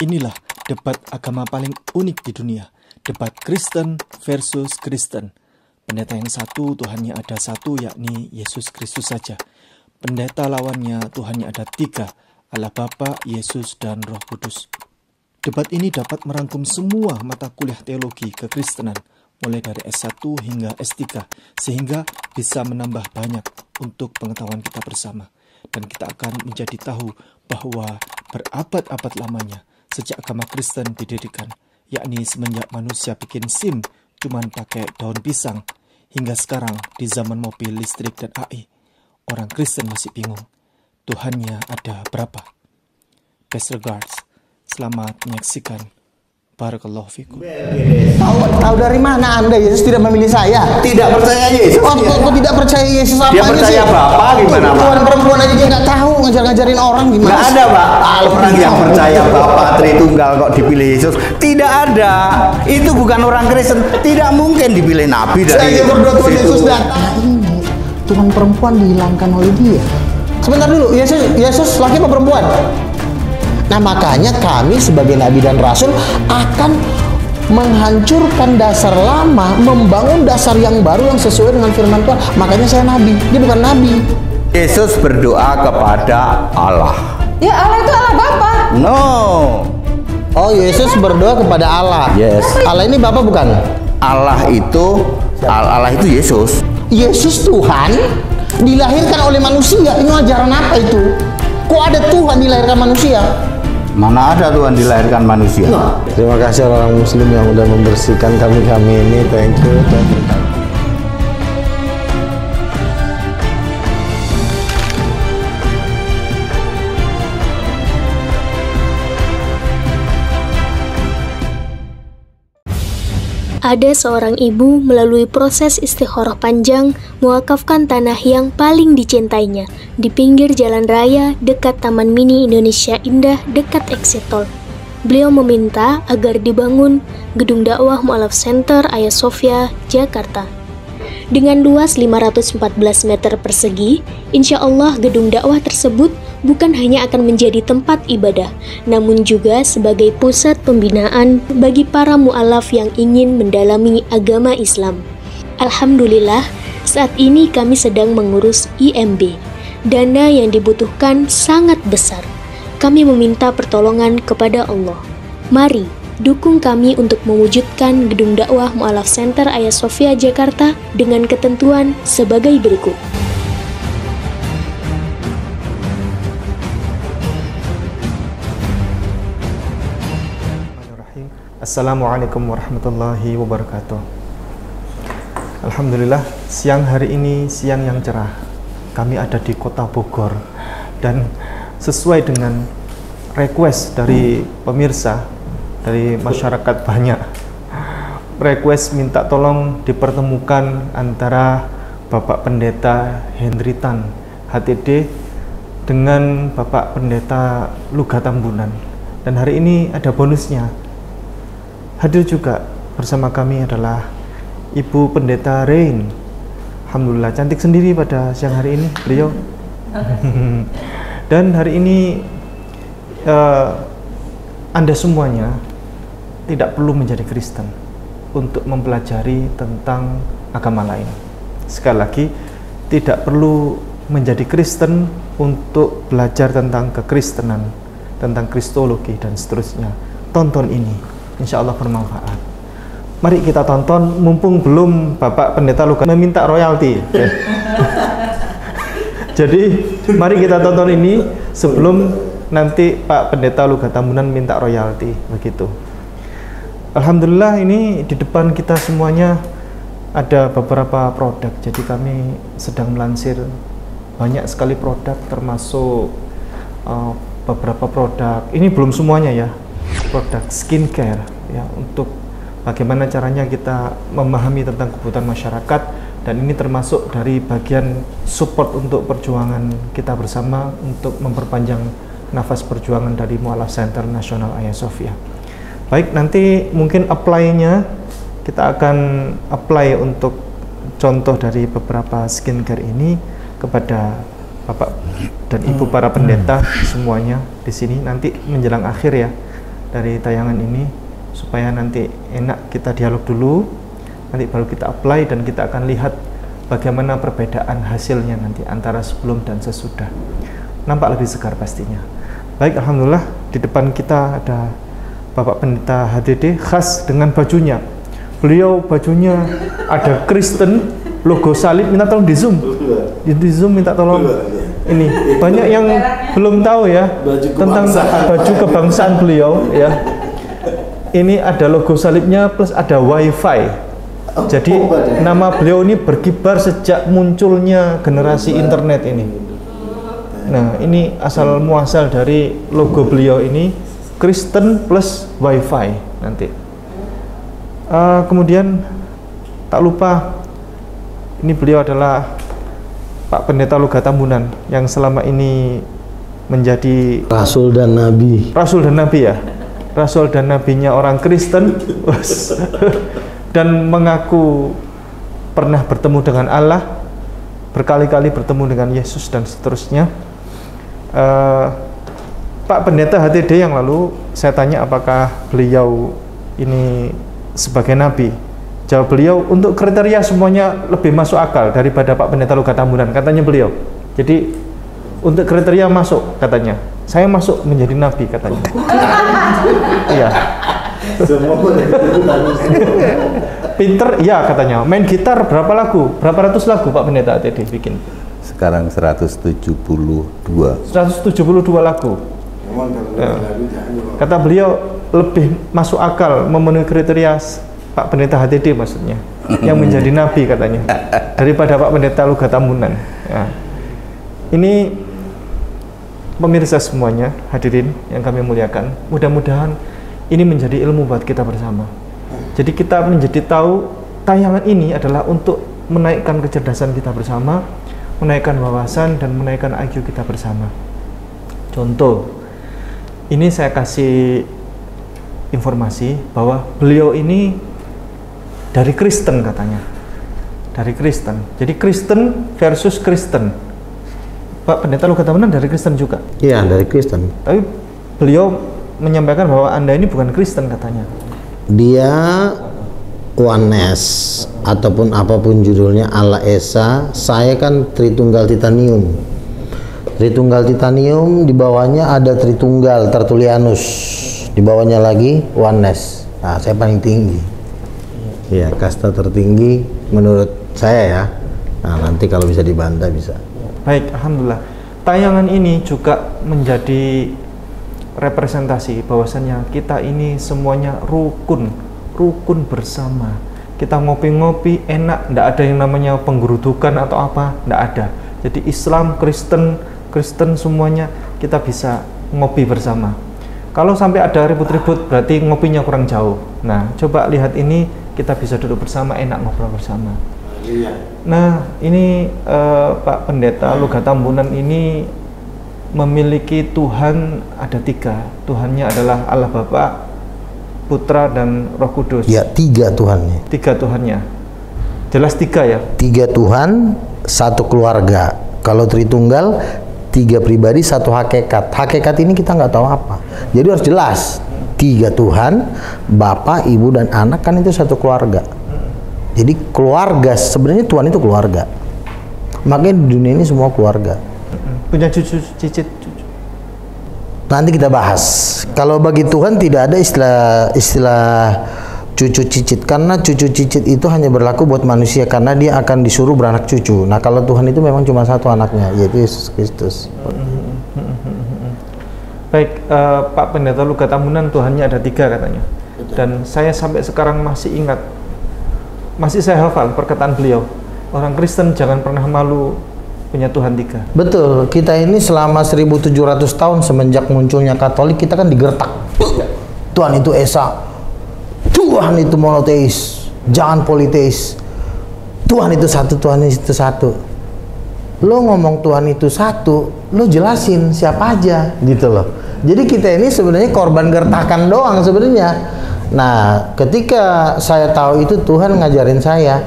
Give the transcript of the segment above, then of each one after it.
Inilah debat agama paling unik di dunia. Debat Kristen versus Kristen. Pendeta yang satu, Tuhannya ada satu, yakni Yesus Kristus saja. Pendeta lawannya, Tuhannya ada tiga, Allah Bapa, Yesus, dan Roh Kudus. Debat ini dapat merangkum semua mata kuliah teologi kekristenan, mulai dari S1 hingga S3, sehingga bisa menambah banyak untuk pengetahuan kita bersama. Dan kita akan menjadi tahu bahwa berabad-abad lamanya, sejak agama Kristen didirikan, yakni semenjak manusia bikin SIM cuman pakai daun pisang, hingga sekarang di zaman mobil listrik dan AI, orang Kristen masih bingung, Tuhannya ada berapa? Best regards, selamat menyaksikan. Barakallahu fikum. Tahu dari mana Anda Yesus tidak memilih saya? Tidak percaya Yesus. Kok tidak percaya Yesus apanya sih? Dia percaya Bapa gimana, Pak? Perempuan aja dia nggak tahu ngajarin orang gimana? Nggak ada, Pak. Orang yang percaya Bapa Tritunggal kok dipilih Yesus? Tidak ada. Itu bukan orang Kristen. Tidak mungkin dipilih Nabi dari Saya berdoa Tuhan situ. Yesus datang. Tuhan perempuan dihilangkan oleh dia. Sebentar dulu, Yesus laki apa perempuan? Nah makanya kami sebagai nabi dan rasul akan menghancurkan dasar lama, membangun dasar yang baru yang sesuai dengan firman Tuhan. Makanya saya nabi, dia bukan nabi. Yesus berdoa kepada Allah. Ya Allah itu Allah Bapa. No. Oh Yesus berdoa kepada Allah. Yes. Allah ini Bapa bukan? Allah itu Yesus. Yesus Tuhan dilahirkan oleh manusia. Ini ajaran apa itu? Kok ada Tuhan dilahirkan manusia? Mana ada Tuhan dilahirkan manusia? Terima kasih orang Muslim yang udah membersihkan kami ini. Thank you. Ada seorang ibu melalui proses istikharah panjang mewakafkan tanah yang paling dicintainya di pinggir jalan raya dekat Taman Mini Indonesia Indah dekat Exit Tol. Beliau meminta agar dibangun gedung dakwah Mu'alaf Center Hagia Sophia, Jakarta. Dengan luas 514 meter persegi, insya Allah gedung dakwah tersebut bukan hanya akan menjadi tempat ibadah, namun juga sebagai pusat pembinaan bagi para mu'alaf yang ingin mendalami agama Islam. Alhamdulillah, saat ini kami sedang mengurus IMB. Dana yang dibutuhkan sangat besar. Kami meminta pertolongan kepada Allah. Mari, dukung kami untuk mewujudkan gedung dakwah Mu'alaf Center Hagia Sophia, Jakarta dengan ketentuan sebagai berikut. Assalamualaikum warahmatullahi wabarakatuh. Alhamdulillah, siang hari ini siang yang cerah. Kami ada di kota Bogor, dan sesuai dengan request dari pemirsa, dari masyarakat banyak request minta tolong dipertemukan antara Bapak Pendeta Henry Tan HTD dengan Bapak Pendeta Luga Tambunan. Dan hari ini ada bonusnya. Hadir juga bersama kami adalah Ibu Pendeta Rain. Alhamdulillah, cantik sendiri pada siang hari ini beliau. Dan hari ini Anda semuanya tidak perlu menjadi Kristen untuk mempelajari tentang agama lain. Sekali lagi, tidak perlu menjadi Kristen untuk belajar tentang kekristenan, tentang kristologi dan seterusnya. Tonton ini, insya Allah bermanfaat. Mari kita tonton, mumpung belum Bapak Pendeta Luga meminta royalti. Jadi mari kita tonton ini sebelum nanti Pak Pendeta Luga Tambunan minta royalti, begitu. Alhamdulillah, ini di depan kita semuanya ada beberapa produk. Jadi kami sedang melansir banyak sekali produk, termasuk beberapa produk. Ini belum semuanya ya, produk skincare ya, untuk bagaimana caranya kita memahami tentang kebutuhan masyarakat, dan ini termasuk dari bagian support untuk perjuangan kita bersama untuk memperpanjang nafas perjuangan dari Mu'alaf Center Nasional Hagia Sophia. Baik, nanti mungkin apply-nya kita akan apply untuk contoh dari beberapa skincare ini kepada Bapak dan Ibu para pendeta semuanya di sini nanti menjelang akhir ya. dari tayangan ini, supaya nanti enak kita dialog dulu, nanti baru kita apply dan kita akan lihat bagaimana perbedaan hasilnya nanti antara sebelum dan sesudah. Nampak lebih segar pastinya. Baik, alhamdulillah di depan kita ada Bapak Pendeta HDD khas dengan bajunya. Beliau bajunya ada Kristen, logo salib. Minta tolong di zoom, minta tolong. Ini banyak yang belum tahu ya tentang baju kebangsaan beliau ya. Ini ada logo salibnya plus ada WiFi. Jadi nama beliau ini berkibar sejak munculnya generasi internet ini. Nah, ini asal muasal dari logo beliau ini, Kristen plus WiFi nanti. Kemudian tak lupa, ini beliau adalah Pak Pendeta Luga Tambunan yang selama ini menjadi Rasul dan Nabi. Rasul dan Nabi ya, Rasul dan Nabinya orang Kristen. Dan mengaku pernah bertemu dengan Allah, berkali-kali bertemu dengan Yesus dan seterusnya. Pak Pendeta HTD yang lalu saya tanya apakah beliau ini sebagai nabi. Jawab beliau, untuk kriteria semuanya lebih masuk akal daripada Pak Pendeta Luga Tambunan, katanya beliau. Jadi untuk kriteria masuk, katanya. Saya masuk menjadi nabi, katanya. Iya. Pinter, iya katanya. Main gitar berapa lagu? Berapa ratus lagu Pak Pendeta HTD bikin? Sekarang 172. 172 lagu. Ya. Kata beliau lebih masuk akal memenuhi kriteria Pak Pendeta HTD maksudnya, yang menjadi nabi katanya, daripada Pak Pendeta Luga Tambunan. Ya. Ini pemirsa semuanya, hadirin yang kami muliakan, mudah-mudahan ini menjadi ilmu buat kita bersama. Jadi kita menjadi tahu tayangan ini adalah untuk menaikkan kecerdasan kita bersama, menaikkan wawasan dan menaikkan IQ kita bersama. Contoh, ini saya kasih informasi bahwa beliau ini dari Kristen katanya. Dari Kristen. Jadi Kristen versus Kristen. Pak Pendeta Luga Tambunan dari Kristen juga? Iya, dari Kristen. Tapi beliau menyampaikan bahwa Anda ini bukan Kristen katanya. Dia Oneness ataupun apapun judulnya, Allah Esa. Saya kan Tritunggal Titanium. Tritunggal Titanium, di bawahnya ada Tritunggal Tertullianus, di bawahnya lagi Oneness. Nah, saya paling tinggi. Iya, kasta tertinggi menurut saya ya. Nah, nanti kalau bisa dibantah bisa. Baik, alhamdulillah. Tayangan ini juga menjadi representasi bahwasannya kita ini semuanya rukun bersama. Kita ngopi-ngopi enak, tidak ada yang namanya penggerudukan atau apa, tidak ada. Jadi Islam, Kristen semuanya kita bisa ngopi bersama. Kalau sampai ada ribut-ribut berarti ngopinya kurang jauh. Nah, coba lihat ini, kita bisa duduk bersama, enak ngobrol bersama. Nah, ini Pak Pendeta Luga Tambunan ini memiliki Tuhan ada 3. Tuhannya adalah Allah Bapa, Putra dan Roh Kudus. Ya, 3 Tuhannya. 3 Tuhannya. Jelas 3 ya? 3 Tuhan, 1 keluarga. Kalau Tritunggal, 3 pribadi, 1 hakikat. Hakikat ini kita nggak tahu apa. Jadi harus jelas. 3 Tuhan, Bapa, Ibu dan Anak, kan itu 1 keluarga. Jadi keluarga, sebenarnya Tuhan itu keluarga. Makanya di dunia ini semua keluarga. Punya cucu, cicit, cucu. Nanti kita bahas. Kalau bagi Tuhan tidak ada istilah cucu cicit, karena cucu cicit itu hanya berlaku buat manusia karena dia akan disuruh beranak cucu. Nah, kalau Tuhan itu memang cuma 1 anaknya, yaitu Yesus Kristus. Baik, Pak Pendeta Luga Tambunan Tuhannya ada 3 katanya. Dan saya sampai sekarang masih ingat, masih saya hafal perkataan beliau. Orang Kristen jangan pernah malu punya Tuhan 3. Betul, kita ini selama 1700 tahun semenjak munculnya Katolik, kita kan digertak. Tuhan itu Esa, Tuhan itu monoteis, jangan politeis. Tuhan itu satu, Tuhan itu satu. Lo ngomong Tuhan itu satu, lo jelasin siapa aja gitu loh. Jadi kita ini sebenarnya korban gertakan doang sebenarnya. Nah, ketika saya tahu itu, Tuhan ngajarin saya.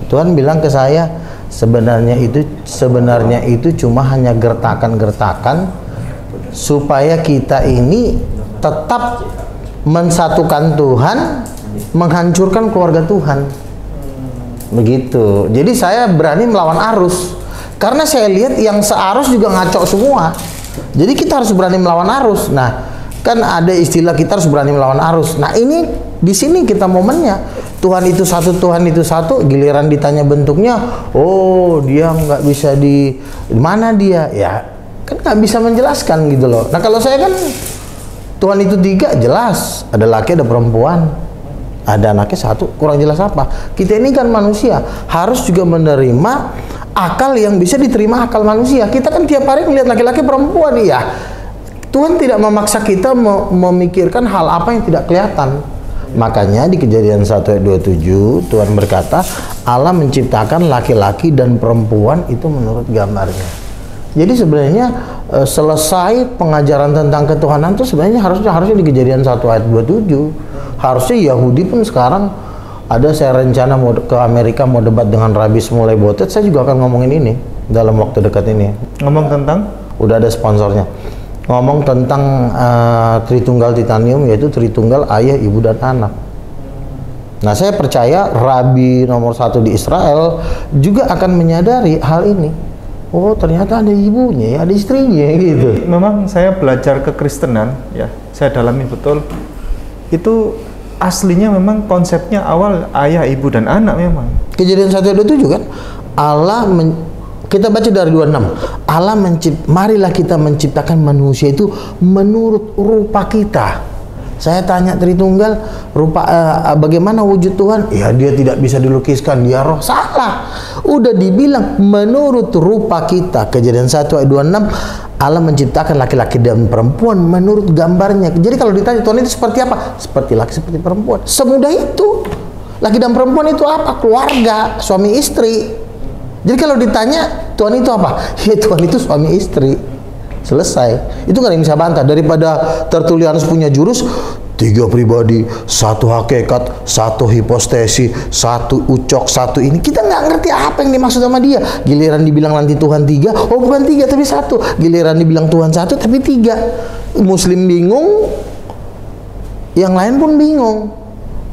Tuhan bilang ke saya, sebenarnya itu cuma hanya gertakan-gertakan supaya kita ini tetap mensatukan Tuhan, menghancurkan keluarga Tuhan. Begitu. Jadi saya berani melawan arus. Karena saya lihat yang searus juga ngaco semua. Jadi kita harus berani melawan arus. Nah, kan ada istilah kita harus berani melawan arus. Nah, ini di sini kita momennya. Tuhan itu satu, Tuhan itu satu. Giliran ditanya bentuknya, oh dia nggak bisa di mana dia? Ya, kan nggak bisa menjelaskan gitu loh. Nah, kalau saya kan Tuhan itu tiga, jelas. Ada laki, ada perempuan. Ada anaknya satu, kurang jelas apa. Kita ini kan manusia, harus juga menerima akal yang bisa diterima akal manusia. Kita kan tiap hari melihat laki-laki perempuan, ya. Tuhan tidak memaksa kita memikirkan hal apa yang tidak kelihatan. Makanya di Kejadian 1 ayat 27 Tuhan berkata, Allah menciptakan laki-laki dan perempuan itu menurut gambarnya. Jadi sebenarnya selesai pengajaran tentang ketuhanan itu sebenarnya harusnya di Kejadian 1 ayat 27. Harusnya Yahudi pun sekarang ada, saya rencana mau ke Amerika, mau debat dengan Rabbi Shmuley Boteach. Saya juga akan ngomongin ini dalam waktu dekat ini. Ngomong tentang? Udah ada sponsornya. Ngomong tentang Tritunggal Titanium, yaitu Tritunggal Ayah, Ibu, dan Anak. Nah, saya percaya Rabi nomor 1 di Israel juga akan menyadari hal ini. Oh, ternyata ada ibunya, ya, ada istrinya gitu. Memang saya belajar kekristenan, ya, saya dalami betul. Itu aslinya memang konsepnya awal ayah, ibu, dan anak memang. Kejadian 1 ayat 27 kan, kita baca dari 26. Allah marilah kita menciptakan manusia itu menurut rupa kita. Saya tanya Tritunggal, bagaimana wujud Tuhan? Ya, dia tidak bisa dilukiskan, dia roh. Salah. Udah dibilang menurut rupa kita. Kejadian 1 ayat 26, Allah menciptakan laki-laki dan perempuan menurut gambarnya. Jadi kalau ditanya Tuhan itu seperti apa? Seperti laki, seperti perempuan. Semudah itu. Laki dan perempuan itu apa? Keluarga, suami istri. Jadi kalau ditanya Tuhan itu apa? Ya, Tuhan itu suami istri. Selesai. Itu nggak ada yang bisa bantah. Daripada Tertullianus punya jurus 3 pribadi, 1 hakikat, 1 hipostesi, 1 ucok, 1 ini. Kita nggak ngerti apa yang dimaksud sama dia. Giliran dibilang nanti Tuhan 3, oh bukan 3 tapi 1. Giliran dibilang Tuhan 1 tapi 3. Muslim bingung, yang lain pun bingung.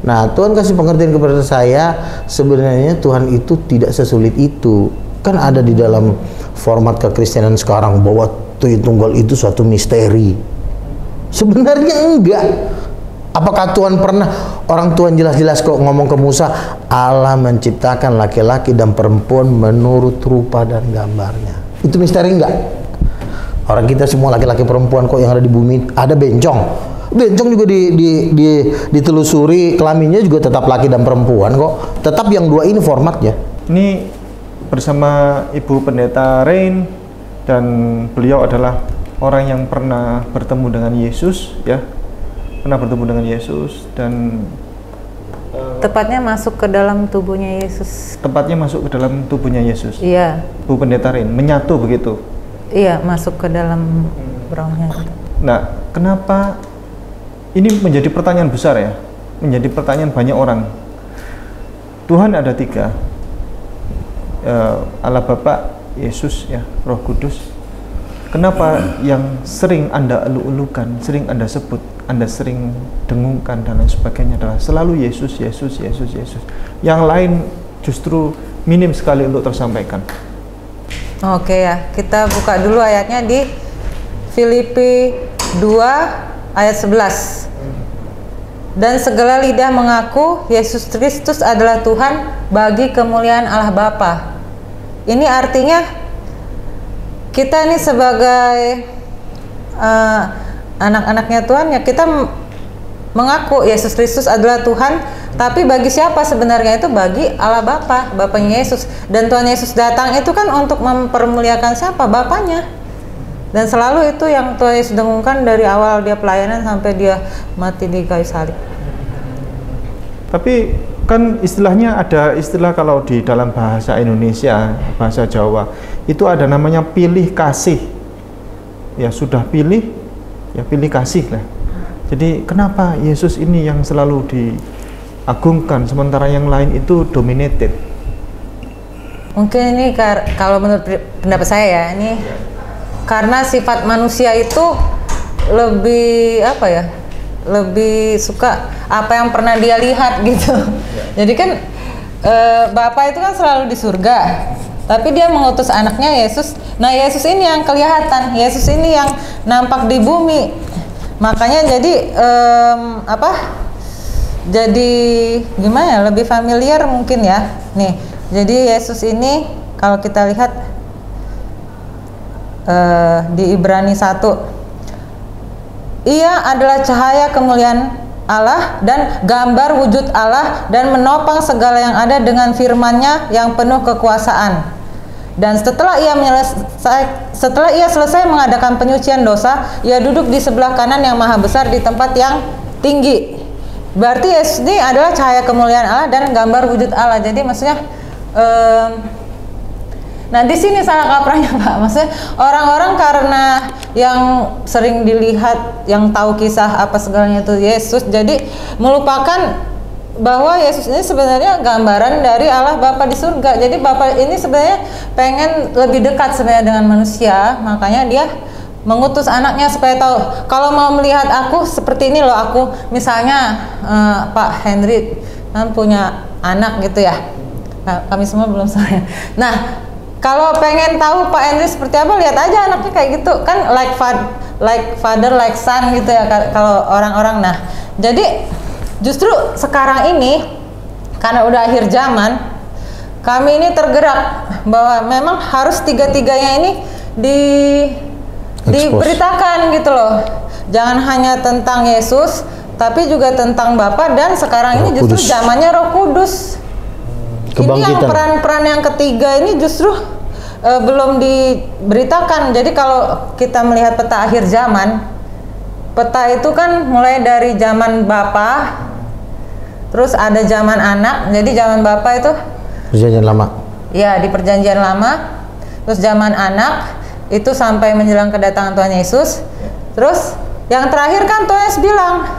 Nah, Tuhan kasih pengertian kepada saya, sebenarnya Tuhan itu tidak sesulit itu. Kan ada di dalam format kekristenan sekarang bahwa Tritunggal itu suatu misteri. Sebenarnya enggak. Apakah Tuhan pernah, orang Tuhan jelas-jelas kok ngomong ke Musa, Allah menciptakan laki-laki dan perempuan menurut rupa dan gambarnya. Itu misteri enggak? Orang kita semua laki-laki perempuan kok yang ada di bumi. Ada bencong. Bencong juga ditelusuri, kelaminnya juga tetap laki dan perempuan kok. Tetap yang 2 ini formatnya. Ini bersama Ibu Pendeta Rain, dan beliau adalah orang yang pernah bertemu dengan Yesus, ya, pernah bertemu dengan Yesus, dan tepatnya masuk ke dalam tubuhnya Yesus. Tepatnya masuk ke dalam tubuhnya Yesus. Iya. Bu Pendeta Rain, menyatu begitu. Iya, masuk ke dalam rohnya. Nah, kenapa ini menjadi pertanyaan besar, ya? Menjadi pertanyaan banyak orang. Tuhan ada 3, Allah Bapa, Yesus, ya, Roh Kudus. Kenapa yang sering Anda elu-elukan, sering Anda sebut, Anda sering dengungkan dan lain sebagainya adalah selalu Yesus, Yesus, Yesus, Yesus. Yang lain justru minim sekali untuk tersampaikan. Oke, ya, kita buka dulu ayatnya di Filipi 2 ayat 11. Dan segala lidah mengaku Yesus Kristus adalah Tuhan bagi kemuliaan Allah Bapa. Ini artinya kita ini sebagai anak-anaknya Tuhan, ya, kita mengaku Yesus Kristus adalah Tuhan, tapi bagi siapa sebenarnya? Itu bagi Allah Bapa, Bapanya Yesus. Dan Tuhan Yesus datang itu kan untuk mempermuliakan siapa? Bapanya. Dan selalu itu yang Tuhan Yesus dengungkan dari awal dia pelayanan sampai dia mati di kayu salib. Tapi kan istilahnya ada istilah kalau di dalam bahasa Indonesia, bahasa Jawa, itu ada namanya pilih kasih. Ya, sudah pilih, ya pilih kasih lah. Jadi kenapa Yesus ini yang selalu diagungkan sementara yang lain itu dominated? Mungkin ini kalau menurut pendapat saya, ya, ini karena sifat manusia itu lebih apa ya? lebih suka apa yang pernah dia lihat gitu. Jadi kan Bapa itu kan selalu di surga, tapi dia mengutus anaknya Yesus. Nah, Yesus ini yang kelihatan, Yesus ini yang nampak di bumi. Makanya jadi jadi gimana ya, lebih familiar mungkin ya. Nih, jadi Yesus ini kalau kita lihat di Ibrani 1, ia adalah cahaya kemuliaan Allah dan gambar wujud Allah dan menopang segala yang ada dengan firman-Nya yang penuh kekuasaan. Dan setelah ia selesai mengadakan penyucian dosa, ia duduk di sebelah kanan yang maha besar di tempat yang tinggi. Berarti Yesus ini adalah cahaya kemuliaan Allah dan gambar wujud Allah. Jadi maksudnya nah di sini salah kaprahnya Pak. Maksudnya orang-orang karena yang sering dilihat, yang tahu kisah apa segalanya itu Yesus, jadi melupakan bahwa Yesus ini sebenarnya gambaran dari Allah Bapa di surga. Jadi Bapa ini sebenarnya pengen lebih dekat sebenarnya dengan manusia, makanya dia mengutus anaknya supaya tahu, kalau mau melihat aku seperti ini loh aku. Misalnya Pak Henry kan punya anak gitu ya, kami semua belum soalnya. Nah, kalau pengen tahu Pak Henry seperti apa, lihat aja anaknya kayak gitu kan, like father like son gitu ya kalau orang-orang. Nah, jadi justru sekarang ini karena udah akhir zaman, kami ini tergerak bahwa memang harus tiga-tiganya ini diberitakan gitu loh. Jangan hanya tentang Yesus, tapi juga tentang Bapa, dan sekarang ini justru zamannya Roh Kudus. Ini yang peran-peran yang ketiga ini justru belum diberitakan. Jadi kalau kita melihat peta akhir zaman, peta itu kan mulai dari zaman Bapa, terus ada zaman anak. Jadi zaman Bapa itu Perjanjian Lama. Ya, di Perjanjian Lama. Terus zaman anak itu sampai menjelang kedatangan Tuhan Yesus. Terus yang terakhir kan Tuhan Yesus bilang,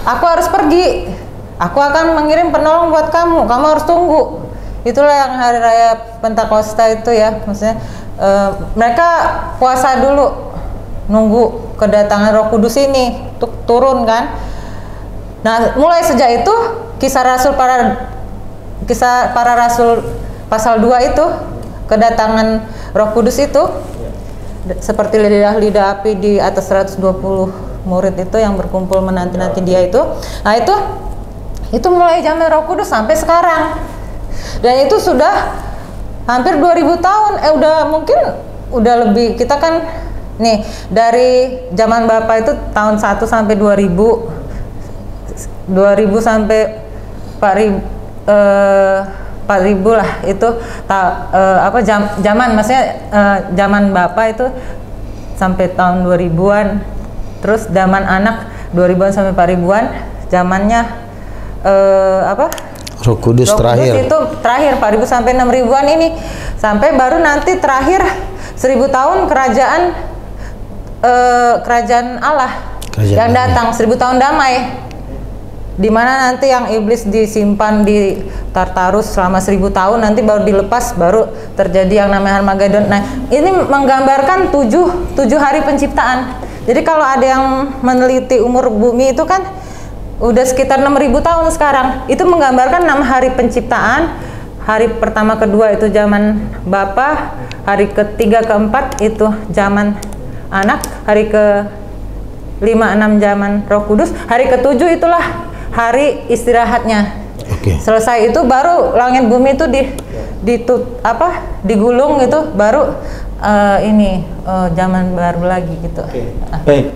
aku harus pergi. Aku akan mengirim penolong buat kamu. Kamu harus tunggu. Itulah yang hari raya Pentakosta itu ya. Maksudnya mereka puasa dulu, nunggu kedatangan Roh Kudus ini untuk turun kan. Nah, mulai sejak itu kisah para rasul pasal 2 itu, kedatangan Roh Kudus itu seperti lidah api di atas 120 murid itu yang berkumpul menanti-nanti dia itu. Nah, itu mulai zaman Roh Kudus sampai sekarang. Dan itu sudah hampir 2000 tahun. Udah lebih. Kita kan nih dari zaman Bapak itu tahun 1 sampai 2000 sampai 4000 lah itu zaman, maksudnya zaman Bapak itu sampai tahun 2000-an. Terus zaman anak 2000-an sampai 4000-an, zamannya Roh Kudus terakhir. Itu terakhir 4000 sampai 6000-an ini, sampai baru nanti terakhir 1000 tahun kerajaan Allah yang datang, 1000 tahun damai, dimana nanti yang iblis disimpan di Tartarus selama 1000 tahun, nanti baru dilepas, baru terjadi yang namanya Armageddon. Nah, ini menggambarkan 7 hari penciptaan. Jadi kalau ada yang meneliti umur bumi itu kan udah sekitar 6000 tahun sekarang. Itu menggambarkan 6 hari penciptaan. Hari pertama, kedua itu zaman Bapa, hari ketiga, keempat itu zaman anak, hari ke-5, 6 zaman Roh Kudus, hari ke-7 itulah hari istirahatnya. Selesai itu baru langit bumi itu digulung gitu, baru zaman baru lagi gitu. Baik,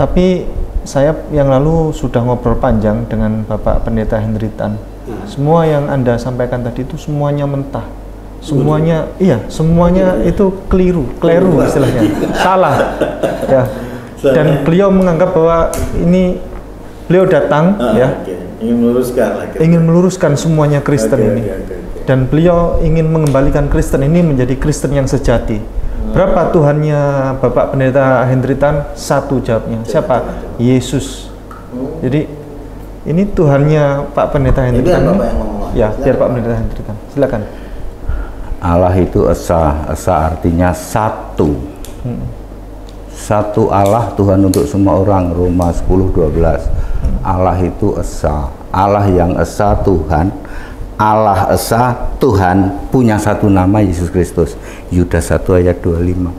tapi saya yang lalu sudah ngobrol panjang dengan Bapak Pendeta Henry Tan. Semua yang Anda sampaikan tadi itu semuanya mentah. Semuanya semuanya itu keliru istilahnya. Salah. Ya. Dan beliau menganggap bahwa ini beliau datang ingin meluruskan semuanya Kristen ini. Dan beliau ingin mengembalikan Kristen ini menjadi Kristen yang sejati. Berapa Tuhannya Bapak Pendeta Henry Tan? Satu jawabnya. Siapa? Yesus. Jadi ini Tuhannya Pak Pendeta Henry Tan. Ya, biar Pak Pendeta Henry Tan. Silakan. Allah itu esa artinya satu. Satu Allah, Tuhan untuk semua orang, Roma 10:12. Allah itu esa, Allah yang esa Tuhan, Allah esa Tuhan punya satu nama, Yesus Kristus. Yudas 1 ayat 25.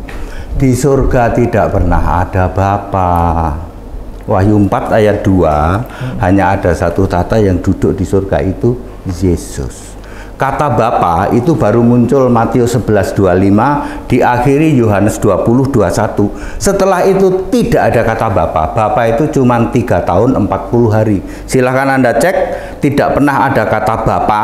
Di surga tidak pernah ada Bapa. Wahyu 4 ayat 2, hanya ada satu tata yang duduk di surga, itu Yesus. Kata Bapa itu baru muncul Matius 11:25, diakhiri Yohanes 20:21. Setelah itu tidak ada kata Bapa. Bapa itu cuma 3 tahun 40 hari. Silahkan Anda cek, tidak pernah ada kata Bapa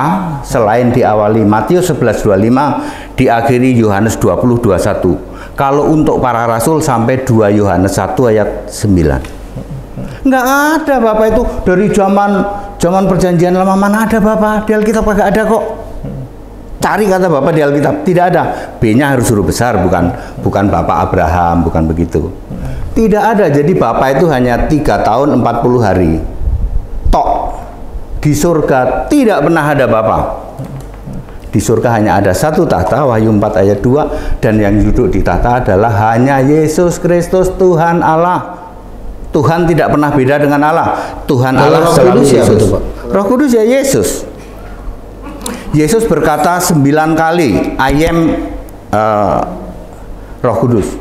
selain diawali Matius 11:25, diakhiri Yohanes 20:21. Kalau untuk para rasul sampai 2 Yohanes 1 ayat 9. Nggak ada Bapak itu dari zaman perjanjian lama, mana ada Bapak? Di Alkitab kagak ada kok. Cari kata Bapak di Alkitab, tidak ada. B-nya harus huruf besar, bukan Bapak Abraham, bukan begitu. Tidak ada. Jadi Bapak itu hanya 3 tahun 40 hari. Tok. Di surga tidak pernah ada Bapak. Di surga hanya ada satu tahta, Wahyu 4 ayat 2, dan yang duduk di tahta adalah hanya Yesus Kristus, Tuhan Allah. Tuhan tidak pernah beda dengan Allah. Tuhan Allah selalu Yesus. Roh Kudus ya Yesus. Yesus berkata 9 kali, I am Roh Kudus.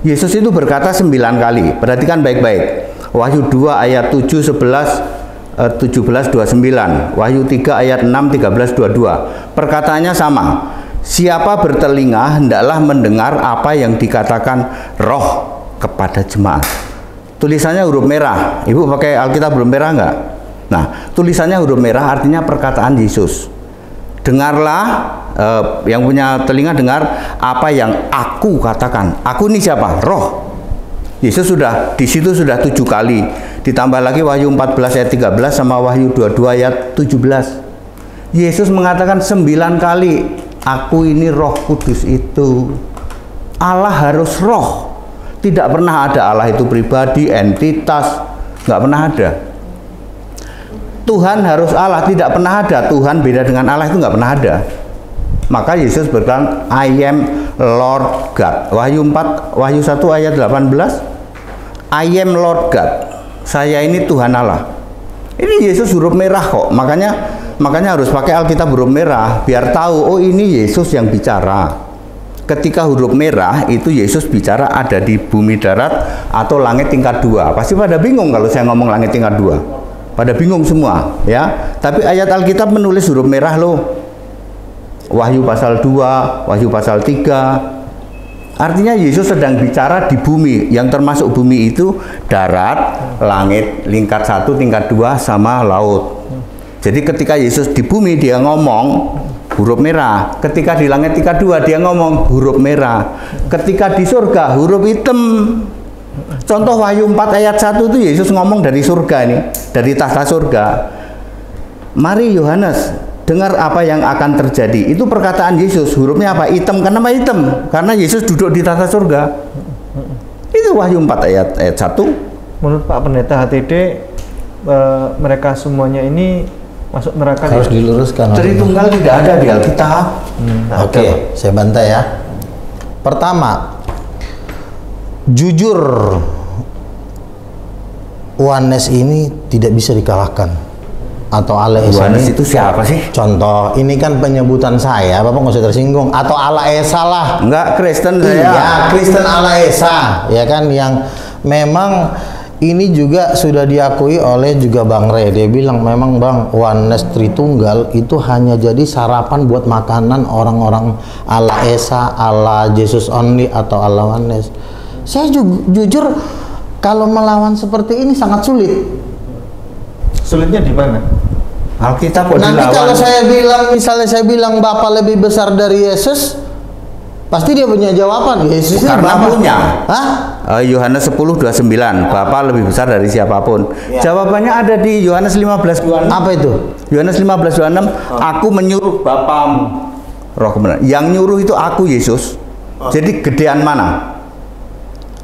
Yesus itu berkata 9 kali. Perhatikan baik-baik. Wahyu 2 ayat 7, 11, 17, 29. Wahyu 3 ayat 6, 13, 22. Perkataannya sama. Siapa bertelinga hendaklah mendengar apa yang dikatakan Roh kepada jemaat. Tulisannya huruf merah. Ibu pakai Alkitab huruf merah enggak? Nah, tulisannya huruf merah artinya perkataan Yesus. Dengarlah, yang punya telinga dengar apa yang aku katakan. Aku ini siapa? Roh. Yesus sudah di situ sudah 7 kali. Ditambah lagi Wahyu 14 ayat 13 sama Wahyu 22 ayat 17. Yesus mengatakan 9 kali, aku ini Roh Kudus itu. Allah harus roh. Tidak pernah ada Allah itu pribadi, entitas, nggak pernah ada. Tuhan harus Allah, tidak pernah ada. Tuhan beda dengan Allah itu nggak pernah ada. Maka Yesus berkata, I am Lord God. Wahyu 1 ayat 18, I am Lord God. Saya ini Tuhan Allah. Ini Yesus huruf merah kok. Makanya harus pakai Alkitab huruf merah biar tahu, oh ini Yesus yang bicara. Ketika huruf merah itu Yesus bicara ada di bumi darat atau langit tingkat 2. Pasti pada bingung kalau saya ngomong langit tingkat 2. Pada bingung semua, ya. Tapi ayat Alkitab menulis huruf merah loh. Wahyu pasal 2, Wahyu pasal 3. Artinya Yesus sedang bicara di bumi, yang termasuk bumi itu darat, langit, tingkat 1, tingkat 2 sama laut. Jadi ketika Yesus di bumi dia ngomong huruf merah, ketika di langit tingkat 2 dia ngomong huruf merah, ketika di surga huruf hitam. Contoh Wahyu 4 ayat 1 itu Yesus ngomong dari surga nih, dari tahta surga. Mari Yohanes, dengar apa yang akan terjadi. Itu perkataan Yesus, hurufnya apa? Hitam. Kenapa hitam? Karena Yesus duduk di tahta surga. Itu Wahyu 4 ayat 1. Menurut Pak Pendeta HTD, mereka semuanya ini masuk neraka. Harus diluruskan. Tritunggal tidak ada di Alkitab. Oke, saya bantai ya. Pertama, jujur Yohanes ini tidak bisa dikalahkan. Atau Allah Esa. Yohanes itu siapa sih? Contoh, ini kan penyebutan saya, Bapak nggak usah tersinggung. Atau Allah Esa lah. Enggak, Kristen saya. Iya, Kristen Allah Esa, ya kan, yang memang ini juga sudah diakui oleh juga Bang Re. Dia bilang memang Bang, Yohanes Tritunggal itu hanya jadi sarapan buat makanan orang-orang Allah Esa, Allah Jesus Only atau Allah Yohanes. Saya jujur kalau melawan seperti ini sangat sulit. Sulitnya di mana? Alkitab kok Nanti dilawan. kalau saya bilang, misalnya saya bilang Bapa lebih besar dari Yesus, pasti dia punya jawaban. Yesus Karena Bapa punya. Hah? Yohanes 10:29, Bapa lebih besar dari siapapun. Ya. Jawabannya ada di Yohanes 15:26. Apa itu? Yohanes 15:26, aku menyuruh Bapamu. Roh kebenaran. Yang nyuruh itu aku, Yesus. Jadi gedean mana?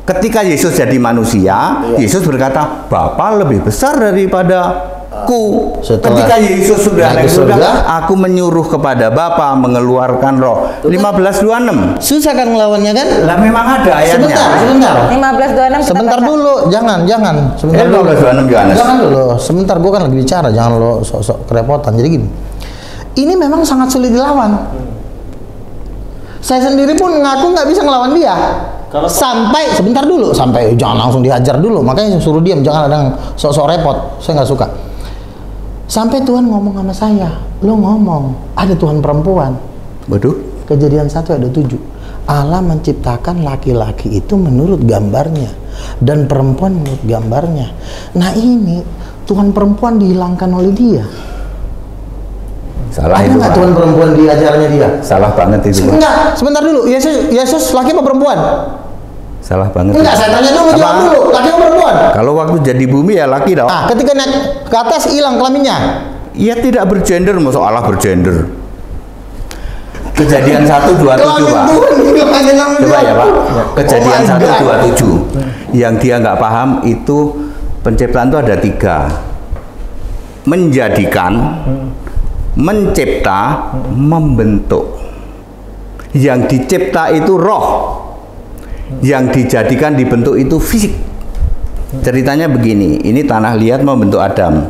Ketika Yesus jadi manusia, Yesus berkata, Bapa lebih besar daripada Ketika Yesus sudah naik surga, aku menyuruh kepada Bapa mengeluarkan roh. 15:26. Susah kan ngelawannya kan? Lah memang ada ayatnya. Sebentar. 15:26 kita Sebentar baca. dulu, jangan. Sebentar dulu. 15:26 Yohanes. Jangan dulu, sebentar gua kan lagi bicara, jangan lo sok-sok kerepotan. Jadi gini. Ini memang sangat sulit dilawan. Saya sendiri pun ngaku nggak bisa ngelawan dia. Sampai sebentar dulu, sampai jangan langsung dihajar dulu. Makanya suruh diam, jangan ada yang sok-sok repot. Saya nggak suka. Sampai Tuhan ngomong sama saya, lo ngomong ada Tuhan perempuan. Betul. Kejadian 1 ayat 7. Allah menciptakan laki-laki itu menurut gambarnya dan perempuan menurut gambarnya. Nah ini Tuhan perempuan dihilangkan oleh dia. Salah Ada itu. nggak Pak. Tuhan perempuan di ajarannya dia? Salah banget itu. Pak. Enggak, sebentar dulu. Yesus laki apa perempuan? Salah banget. Enggak, itu. saya tanya dulu, jawab Apa? dulu. Laki apa perempuan? Kalau waktu jadi bumi ya laki dong. Ah, ketika naik ke atas hilang kelaminnya. Ia tidak bergender, masuk Allah bergender. Kejadian 1:27 Pak. Coba ya Pak. Kejadian 1:27. Yang dia nggak paham itu penciptaan itu ada 3. Menjadikan, mencipta, membentuk. Yang dicipta itu roh. Yang dijadikan dibentuk itu fisik. Ceritanya begini, ini tanah liat membentuk Adam.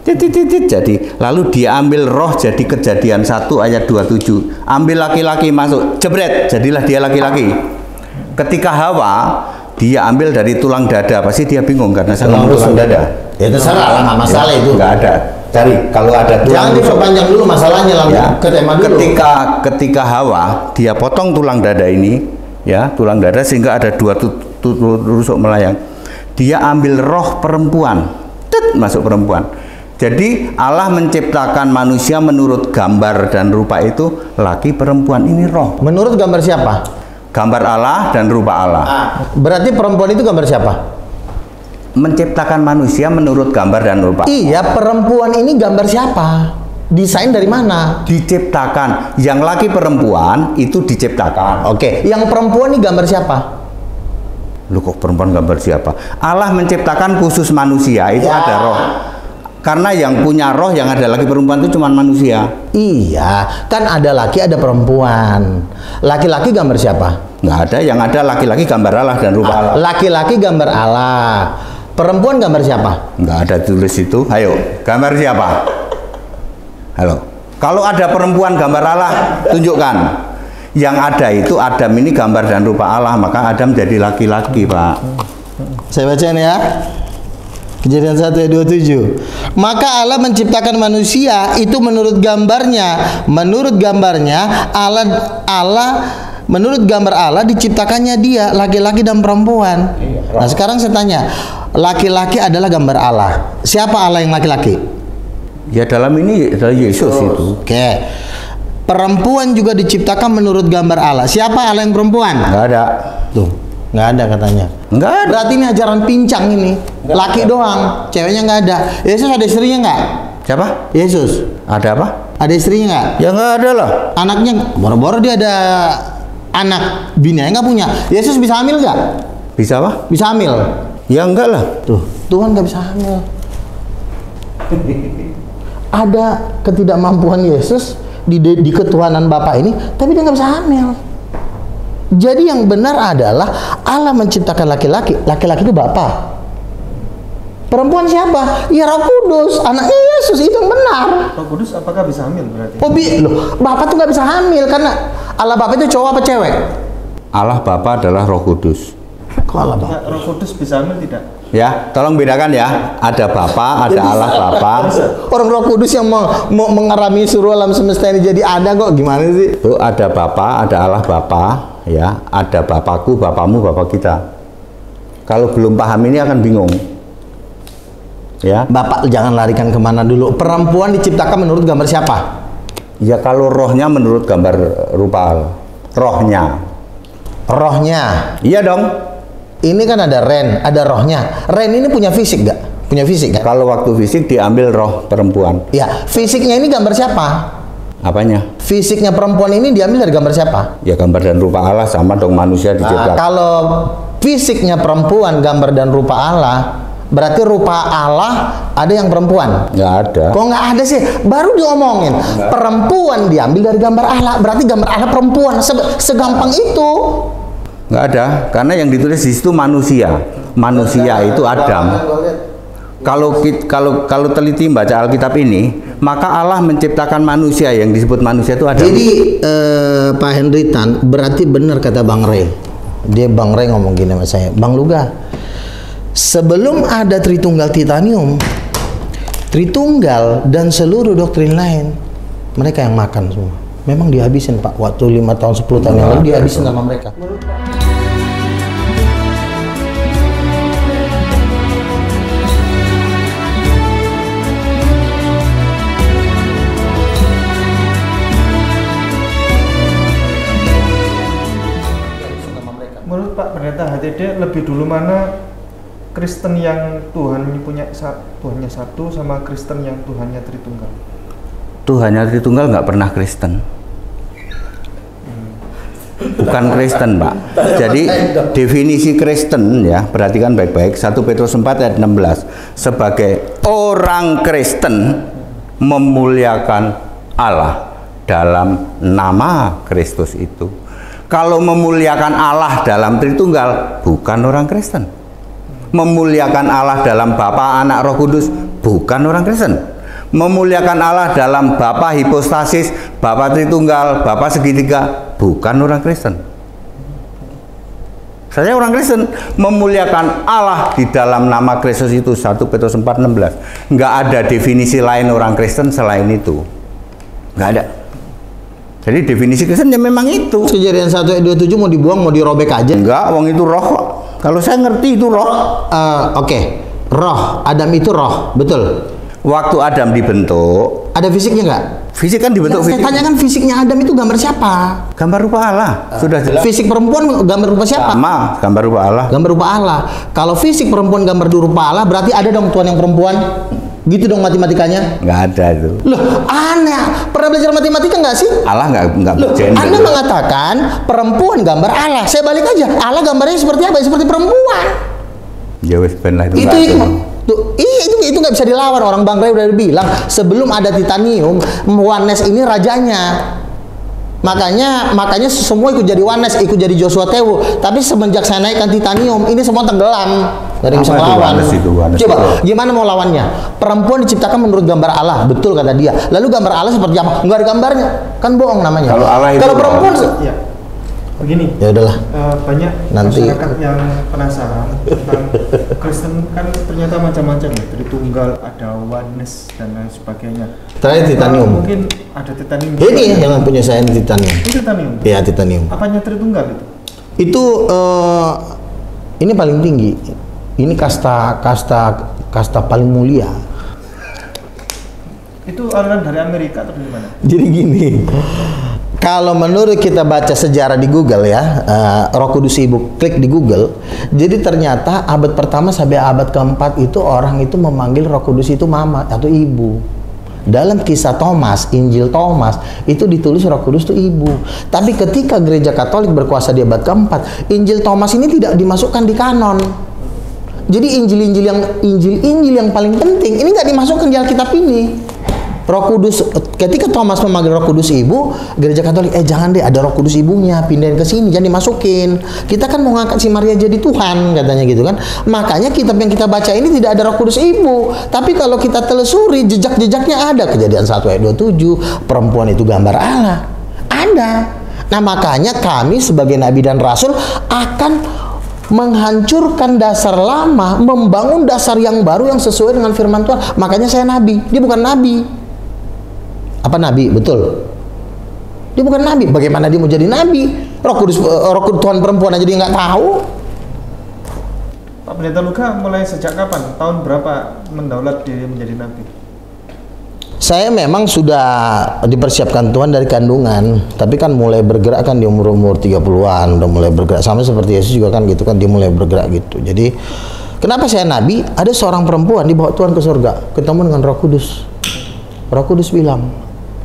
Jadi lalu dia ambil roh, jadi Kejadian 1 ayat 27. Ambil laki-laki masuk, jebret, jadilah dia laki-laki. Ketika Hawa, dia ambil dari tulang dada, pasti dia bingung karena saya ngomong tulang dada. Ya terserah, nggak masalah itu. Nggak ada. Cari kalau ada tulang. Jangan diperpanjang dulu masalahnya, langsung Ya, ke tema dulu. ketika Hawa, dia potong tulang dada ini, ya tulang dada sehingga ada 2 tusuk melayang. Dia ambil roh perempuan, masuk perempuan. Jadi Allah menciptakan manusia menurut gambar dan rupa itu laki perempuan, ini roh. Menurut gambar siapa? Gambar Allah dan rupa Allah. Berarti perempuan itu gambar siapa? Menciptakan manusia menurut gambar dan rupa. Iya, perempuan ini gambar siapa? Desain dari mana? Diciptakan. Yang laki perempuan itu diciptakan. Oke, yang perempuan ini gambar siapa? Loh kok perempuan gambar siapa? Allah menciptakan khusus manusia itu Ya. ada roh. Karena yang punya roh yang ada laki perempuan itu cuma manusia. Iya, kan ada laki ada perempuan. Laki-laki gambar siapa? Nggak ada, yang ada laki-laki gambar Allah dan rupa Allah. Laki-laki gambar Allah. Perempuan gambar siapa? Nggak ada tulis itu. Ayo, gambar siapa? Halo. Kalau ada perempuan gambar Allah, tunjukkan. Yang ada itu Adam ini gambar dan rupa Allah, maka Adam jadi laki-laki, Pak. Saya bacain ya. Kejadian 1 ayat 27. Maka Allah menciptakan manusia itu menurut gambarnya. Menurut gambarnya menurut gambar Allah diciptakannya dia, laki-laki dan perempuan. Nah, sekarang saya tanya, laki-laki adalah gambar Allah. Siapa Allah yang laki-laki? Ya dalam ini adalah Yesus itu. Oke. Perempuan juga diciptakan menurut gambar Allah. Siapa Allah yang perempuan? Nggak ada. Tuh, nggak ada katanya. Nggak ada. Berarti ini ajaran pincang ini. Laki doang, ceweknya nggak ada. Yesus ada istrinya nggak? Siapa? Yesus Ada apa? ada istrinya nggak? Ya nggak ada lah. Anaknya boro-boro dia ada anak, bininya nggak punya. Yesus bisa hamil nggak? Bisa apa? Bisa hamil. Ya enggak lah. Tuh, Tuhan nggak bisa hamil. Ada ketidakmampuan Yesus di ketuhanan Bapa ini, tapi dia nggak bisa hamil. Jadi yang benar adalah Allah menciptakan laki-laki. Laki-laki itu Bapa. Perempuan siapa? Ya Roh Kudus, anaknya Yesus, itu yang benar. Roh Kudus apakah bisa hamil berarti? Oh, loh, Bapak tuh nggak bisa hamil karena Allah Bapa itu cowok apa cewek? Allah Bapa adalah Roh Kudus. Kok Allah Bapa? Roh Kudus bisa hamil tidak? Ya, tolong bedakan ya. Ada Bapa, ada Allah Bapa. Orang Roh Kudus yang mau mengarami seluruh alam semesta ini jadi ada kok, gimana sih? Itu ada Bapa, ada Allah Bapa, ya. Ada Bapakku, Bapamu, Bapak kita. Kalau belum paham ini akan bingung. Ya. Bapak jangan larikan kemana dulu. Perempuan diciptakan menurut gambar siapa? Ya kalau rohnya menurut gambar rupa Allah. Rohnya. Rohnya. Iya dong. Ini kan ada Ren, ada rohnya. Ren ini punya fisik gak? Punya fisik gak? Kalau waktu fisik diambil roh perempuan. Ya, fisiknya ini gambar siapa? Apanya? Fisiknya perempuan ini diambil dari gambar siapa? Ya gambar dan rupa Allah sama dong manusia diciptakan. Kalau fisiknya perempuan gambar dan rupa Allah, Berarti rupa Allah ada yang perempuan? Nggak ada. Kok nggak ada sih? Baru diomongin. Perempuan diambil dari gambar Allah. Berarti gambar Allah perempuan. Segampang itu. Nggak ada, karena yang ditulis di situ manusia. Manusia itu Adam. Kalau teliti baca Alkitab ini, maka Allah menciptakan manusia, yang disebut manusia itu Adam. Jadi Pak Henry Tan, berarti benar kata Bang Ray. Bang Ray ngomong gini sama saya, Bang Luga, sebelum ada Tritunggal Titanium, Tritunggal dan seluruh doktrin lain, mereka yang makan semua. Memang dihabisin Pak, waktu 5 tahun 10 tahun yang lalu dihabisin sama mereka. Menurut Pak Pendeta HTD, lebih dulu mana Kristen yang Tuhannya Tuhannya satu sama Kristen yang Tuhannya Tritunggal? Tuhannya Tritunggal nggak pernah Kristen. Bukan Kristen, Pak. Jadi definisi Kristen, ya, perhatikan baik-baik, 1 Petrus 4 ayat 16, sebagai orang Kristen memuliakan Allah dalam nama Kristus itu. Kalau memuliakan Allah dalam Tritunggal, bukan orang Kristen. Memuliakan Allah dalam Bapa, Anak, Roh Kudus, bukan orang Kristen. Memuliakan Allah dalam Bapa hipostasis, Bapa Tritunggal, Bapa segitiga, bukan orang Kristen. Saya orang Kristen. Memuliakan Allah di dalam nama Kristus itu, 1 Petrus 4:16. Nggak ada definisi lain orang Kristen selain itu. Nggak ada. Jadi definisi Kristen ya memang itu. Kejadian 1 ayat 27 mau dibuang, mau dirobek aja. Enggak, wong itu roh kok. Kalau saya ngerti itu roh. Oke. Roh, Adam itu roh, betul. Waktu Adam dibentuk, ada fisiknya nggak? fisik kan dibentuk Saya fisik. tanyakan fisiknya Adam itu gambar siapa? Gambar rupa Allah. Sudah jelas. Fisik perempuan gambar rupa siapa? Sama, gambar rupa Allah. Gambar rupa Allah. Kalau fisik perempuan gambar rupa Allah, berarti ada dong Tuhan yang perempuan. Gitu dong matematikanya. Nggak ada itu. Loh, aneh. Pernah belajar matematika nggak sih? Allah nggak Loh, bergender. Anda mengatakan perempuan gambar Allah. Saya balik aja. Allah gambarnya seperti apa? Seperti perempuan. Ya wes ben lah itu. Itu tuh, itu nggak bisa dilawan. Orang Bang Ray udah bilang sebelum ada titanium, Oneness ini rajanya. Makanya semua ikut jadi Oneness, ikut jadi Joshua Tewu. Tapi semenjak saya naikkan titanium, ini semua tenggelam. Dari bisa melawan. Coba, gimana mau lawannya? Perempuan diciptakan menurut gambar Allah, betul kata dia. Lalu gambar Allah seperti apa? Nggak ada gambarnya, kan bohong namanya. Kalau Allah itu kalau perempuan, Ya, begini. ya udahlah. Banyak Nanti. masyarakat yang penasaran tentang Kristen, kan ternyata macam-macam ya. Tritunggal, ada Oneness dan lain sebagainya. Terakhir titanium. Mungkin ada titanium. Ini yang punya saya ini titanium. Itu titanium. Ya titanium. Apanya Tritunggal itu? Itu ini paling tinggi. Ini kasta paling mulia. Itu aliran dari Amerika atau dari mana? Jadi gini, kalau menurut kita baca sejarah di Google ya, Roh Kudus Ibu, klik di Google. Jadi ternyata abad pertama sampai abad keempat itu orang itu memanggil Roh Kudus itu mama atau ibu. Dalam kisah Thomas, Injil Thomas itu ditulis Roh Kudus itu ibu. Tapi ketika gereja Katolik berkuasa di abad keempat, Injil Thomas ini tidak dimasukkan di kanon. Jadi Injil yang paling penting ini nggak dimasukkan di Alkitab ini. Roh Kudus, ketika Thomas memanggil Roh Kudus ibu, gereja Katolik jangan deh, ada Roh Kudus ibunya, pindahin ke sini, jangan dimasukin. Kita kan mau ngangkat si Maria jadi Tuhan katanya gitu kan. Makanya kitab yang kita baca ini tidak ada Roh Kudus ibu. Tapi kalau kita telusuri jejak-jejaknya ada. Kejadian 1 ayat 27, perempuan itu gambar Allah. Ada. Nah, makanya kami sebagai nabi dan rasul akan menghancurkan dasar lama, membangun dasar yang baru yang sesuai dengan firman Tuhan. Makanya saya nabi, dia bukan nabi. Apa nabi? Betul. Dia bukan nabi. Bagaimana dia mau jadi nabi? Roh Kudus Tuhan perempuan aja dia nggak tahu. Pak Pendeta Luka mulai sejak kapan? Tahun berapa mendaulat diri menjadi nabi? Saya memang sudah dipersiapkan Tuhan dari kandungan, tapi kan mulai bergerak kan di umur 30-an, udah mulai bergerak, sama seperti Yesus juga kan gitu kan, dia mulai bergerak gitu. Jadi kenapa saya nabi? Ada seorang perempuan dibawa Tuhan ke surga, ketemu dengan Roh Kudus. Roh Kudus bilang,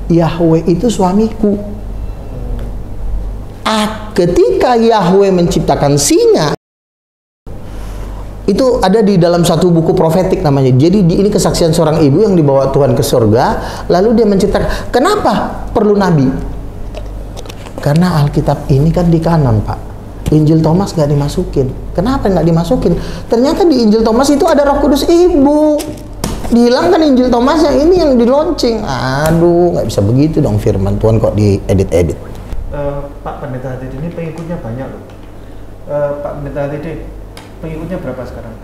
Yahweh itu suamiku. Ketika Yahweh menciptakan singa, Itu ada di dalam satu buku profetik namanya. Jadi ini kesaksian seorang ibu yang dibawa Tuhan ke surga, lalu dia menceritakan, kenapa perlu nabi? Karena Alkitab ini kan di kanan, Pak. Injil Thomas nggak dimasukin. Kenapa nggak dimasukin? Ternyata di Injil Thomas itu ada Roh Kudus Ibu. Dihilangkan Injil Thomas, yang ini yang di launching. Aduh, nggak bisa begitu dong firman Tuhan kok diedit-edit. Pak Pendeta Hatidin ini pengikutnya banyak loh. Pak Pendeta Hatidin, pengikutnya berapa sekarang?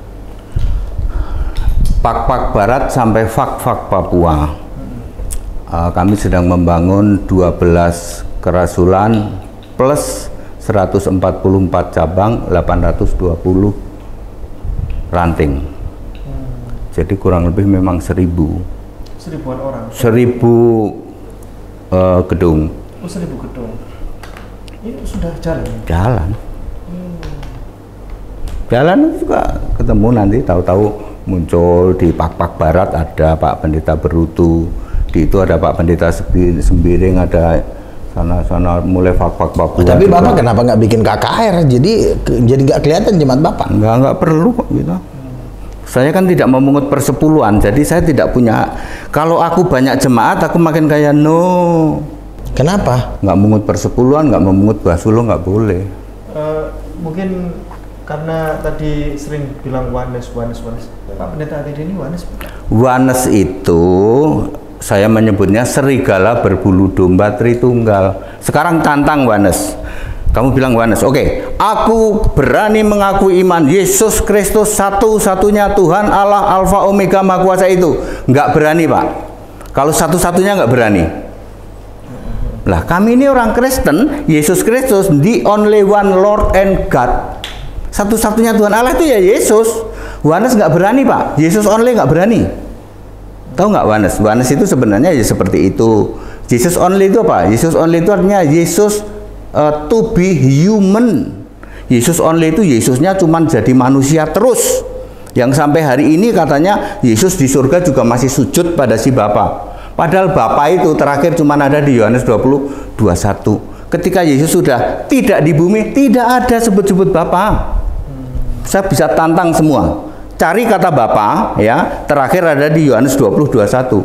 Pak-Pak Barat sampai Fak-Fak Papua. Kami sedang membangun 12 kerasulan plus 144 cabang, 820 ranting. Jadi kurang lebih memang 1000-an orang. 1000 gedung. Oh, 1000 gedung. Ini sudah jalan. Jalan juga ketemu nanti, tahu-tahu muncul di Pak-Pak Barat ada Pak Pendeta Berutu, di itu ada Pak Pendeta Sembiring, ada sana mulai Pak-Pak Papua. Tapi Bapak kenapa nggak bikin KKR? Jadi nggak kelihatan jemaat Bapak? Nggak perlu kok gitu. Saya kan tidak memungut persepuluhan, jadi saya tidak punya. Kalau aku banyak jemaat, aku makin kaya. No. Kenapa? Nggak mungut persepuluhan, nggak memungut basulo, nggak boleh. Mungkin karena tadi sering bilang Wanes. Pak Pendeta Hatidin ini Wanes bukan? Wanes itu saya menyebutnya serigala berbulu domba Tritunggal. Sekarang tantang Wanes. Kamu bilang Wanes, oke. Aku berani mengaku iman Yesus Kristus satu-satunya Tuhan Allah Alfa Omega Maha Kuasa itu. Nggak berani, Pak. Kalau satu-satunya nggak berani. Lah kami ini orang Kristen, Yesus Kristus the only one Lord and God. Satu-satunya Tuhan Allah itu ya Yesus. Wanes nggak berani, Pak. Yesus only nggak berani. Tahu nggak Wanes? Wanes itu sebenarnya ya seperti itu. Jesus only itu apa? Jesus only itu artinya Yesus to be human. Yesus only itu Yesusnya cuma jadi manusia terus. Yang sampai hari ini katanya Yesus di surga juga masih sujud pada si Bapa. Padahal Bapa itu terakhir cuma ada di Yohanes 20:21. Ketika Yesus sudah tidak di bumi, tidak ada sebut-sebut Bapa. Saya bisa tantang semua. Cari kata Bapa, ya, terakhir ada di Yohanes 20:21.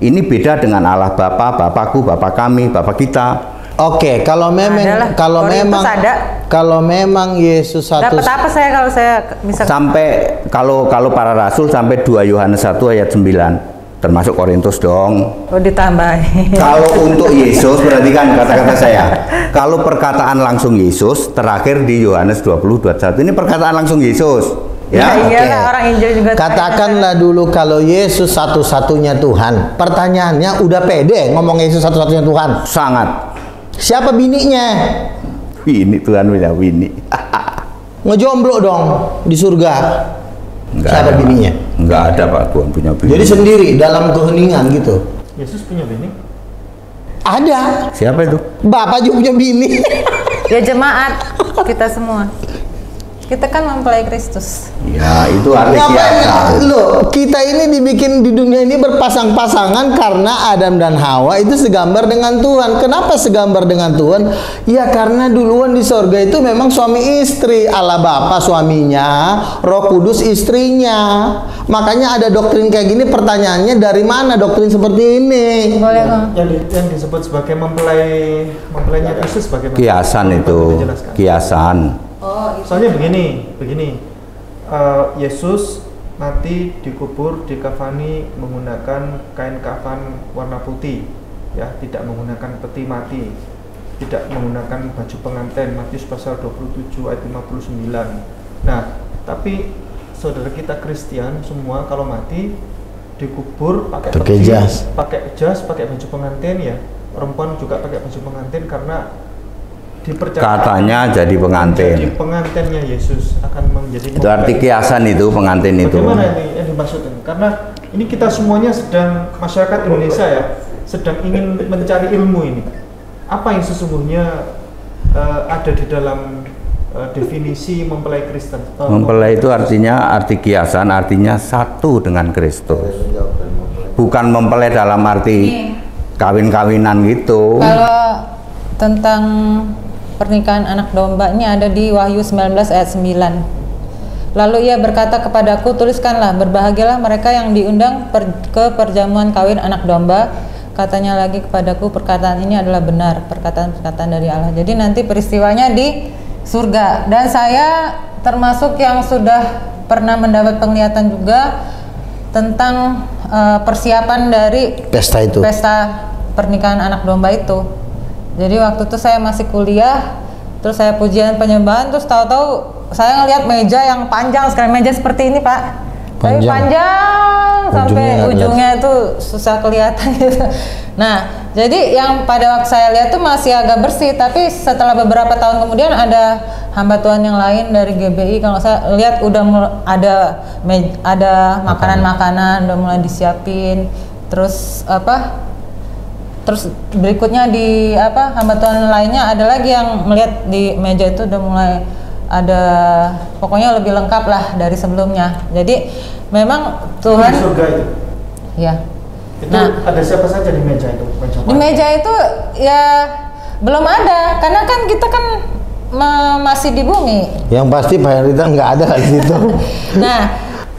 Ini beda dengan Allah Bapa, Bapakku, Bapa kami, Bapa kita. Oke, kalau memang kalau memang Yesus satu. Dapat apa saya kalau saya bisa sampai kalau para rasul sampai 2 Yohanes 1 ayat 9, termasuk Korintus dong. Oh, ditambahin. Kalau untuk Yesus perhatikan kata-kata saya. Kalau perkataan langsung Yesus terakhir di Yohanes 20:21. Ini perkataan langsung Yesus. Ya, iyalah, orang Injil juga. Katakanlah dulu kalau Yesus satu-satunya Tuhan. Pertanyaannya, udah pede ngomong Yesus satu-satunya Tuhan? Sangat. Siapa bininya? Bini Tuhan punya bini. Ngejomblo dong di surga. Enggak Siapa ada, bininya? Enggak ada, Pak. Tuhan punya bini. Jadi sendiri dalam keheningan gitu. Yesus punya bini? Ada. Siapa itu? Bapak juga punya bini. Ya jemaat kita semua. Kita kan mempelai Kristus. Ya, itu arti kiasan. Loh, kita ini dibikin di dunia ini berpasang-pasangan karena Adam dan Hawa itu segambar dengan Tuhan. Kenapa segambar dengan Tuhan? Ya karena duluan di sorga itu memang suami istri. Allah Bapa suaminya, Roh Kudus istrinya. Makanya ada doktrin kayak gini, pertanyaannya dari mana doktrin seperti ini? Boleh, yang disebut sebagai mempelainya Kristus bagaimana? Kiasan itu. Kiasan. Soalnya begini, Yesus mati dikubur dikafani menggunakan kain kafan warna putih, ya, tidak menggunakan peti mati, tidak menggunakan baju pengantin, Matius pasal 27 ayat 59. Nah, tapi saudara kita Kristen semua kalau mati dikubur pakai jas, pakai baju pengantin, ya, perempuan juga pakai baju pengantin karena katanya jadi pengantin. Jadi pengantinnya Yesus akan menjadi. Itu arti kiasan itu, pengantin itu. Bagaimana ini yang dimaksudkan? Karena ini kita semuanya sedang, masyarakat Indonesia ya, sedang ingin mencari ilmu ini. Apa yang sesungguhnya ada di dalam definisi mempelai Kristen? Mempelai itu artinya, arti kiasan artinya satu dengan Kristus. Bukan mempelai dalam arti kawin-kawinan gitu. Kalau tentang pernikahan anak domba ini ada di Wahyu 19 ayat 9. Lalu ia berkata kepadaku, tuliskanlah, berbahagialah mereka yang diundang ke perjamuan kawin anak domba. Katanya lagi kepadaku, perkataan ini adalah benar, perkataan-perkataan dari Allah. Jadi nanti peristiwanya di surga. Dan saya termasuk yang sudah pernah mendapat penglihatan juga tentang persiapan dari Pesta itu. pesta pernikahan anak domba itu. Jadi waktu itu saya masih kuliah, terus saya pujian penyembahan, terus tahu-tahu saya ngelihat meja yang panjang sekali, meja seperti ini Pak, tapi panjang sampai ujungnya itu susah kelihatan gitu. Nah, jadi yang pada waktu saya lihat tuh masih agak bersih, tapi setelah beberapa tahun kemudian ada hamba Tuhan yang lain dari GBI, kalau saya lihat udah ada makanan-makanan udah mulai disiapin, terus terus berikutnya di hamba Tuhan lainnya ada lagi yang melihat di meja itu udah mulai ada, pokoknya lebih lengkap lah dari sebelumnya. Jadi memang Tuhan di surga itu. Ya. Itu ada siapa saja di meja itu? Di meja itu ya belum ada, karena kan kita kan masih di bumi. Yang pasti Pak Henrita nggak ada di situ. Nah,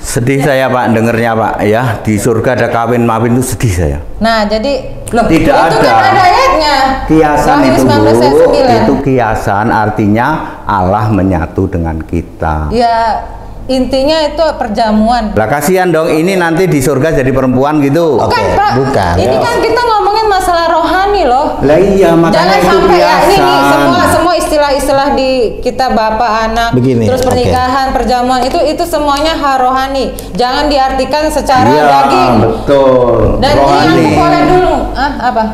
sedih saya Pak dengernya Pak ya, di surga ada kawin mawin itu sedih saya. Nah, jadi loh, tidak itu ada. Kan ada ayatnya. Kiasan Wahyu itu 19 ayat Bu, 9. itu kiasan artinya Allah menyatu dengan kita. Ya, intinya itu perjamuan. Lah kasihan dong ini nanti di surga jadi perempuan gitu. Bukan Oke, Pak, bukan. ini kan kita ngomongin masalah rohani loh. Lah iya makanya Jangan itu sampai ya ini kiasan. semua istilah-istilah di kita bapak anak, Begini, terus pernikahan, perjamuan itu semuanya hal rohani. Jangan diartikan secara Iya, daging. betul. Dan rohani. ini aku boleh dulu, apa?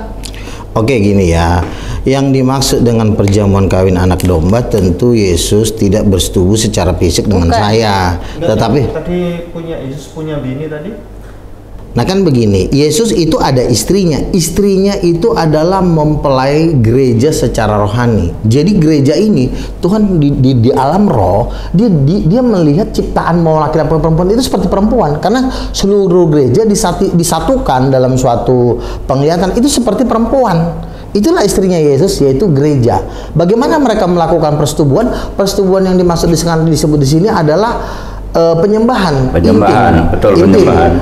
Oke, gini ya. Yang dimaksud dengan perjamuan kawin anak domba tentu Yesus tidak bersetubuh secara fisik dengan Bukan. saya. Tetapi Tadi Yesus punya bini tadi. nah kan begini, Yesus itu ada istrinya. Istrinya itu adalah mempelai gereja secara rohani. Jadi gereja ini Tuhan di alam roh, dia melihat ciptaan mau laki-laki atau perempuan itu seperti perempuan, karena seluruh gereja disatukan dalam suatu penglihatan itu seperti perempuan. Itulah istrinya Yesus, yaitu gereja. Bagaimana mereka melakukan persetubuhan? Persetubuhan yang dimaksud disebut di sini adalah penyembahan. Penyembahan, intim. betul, Intim. penyembahan.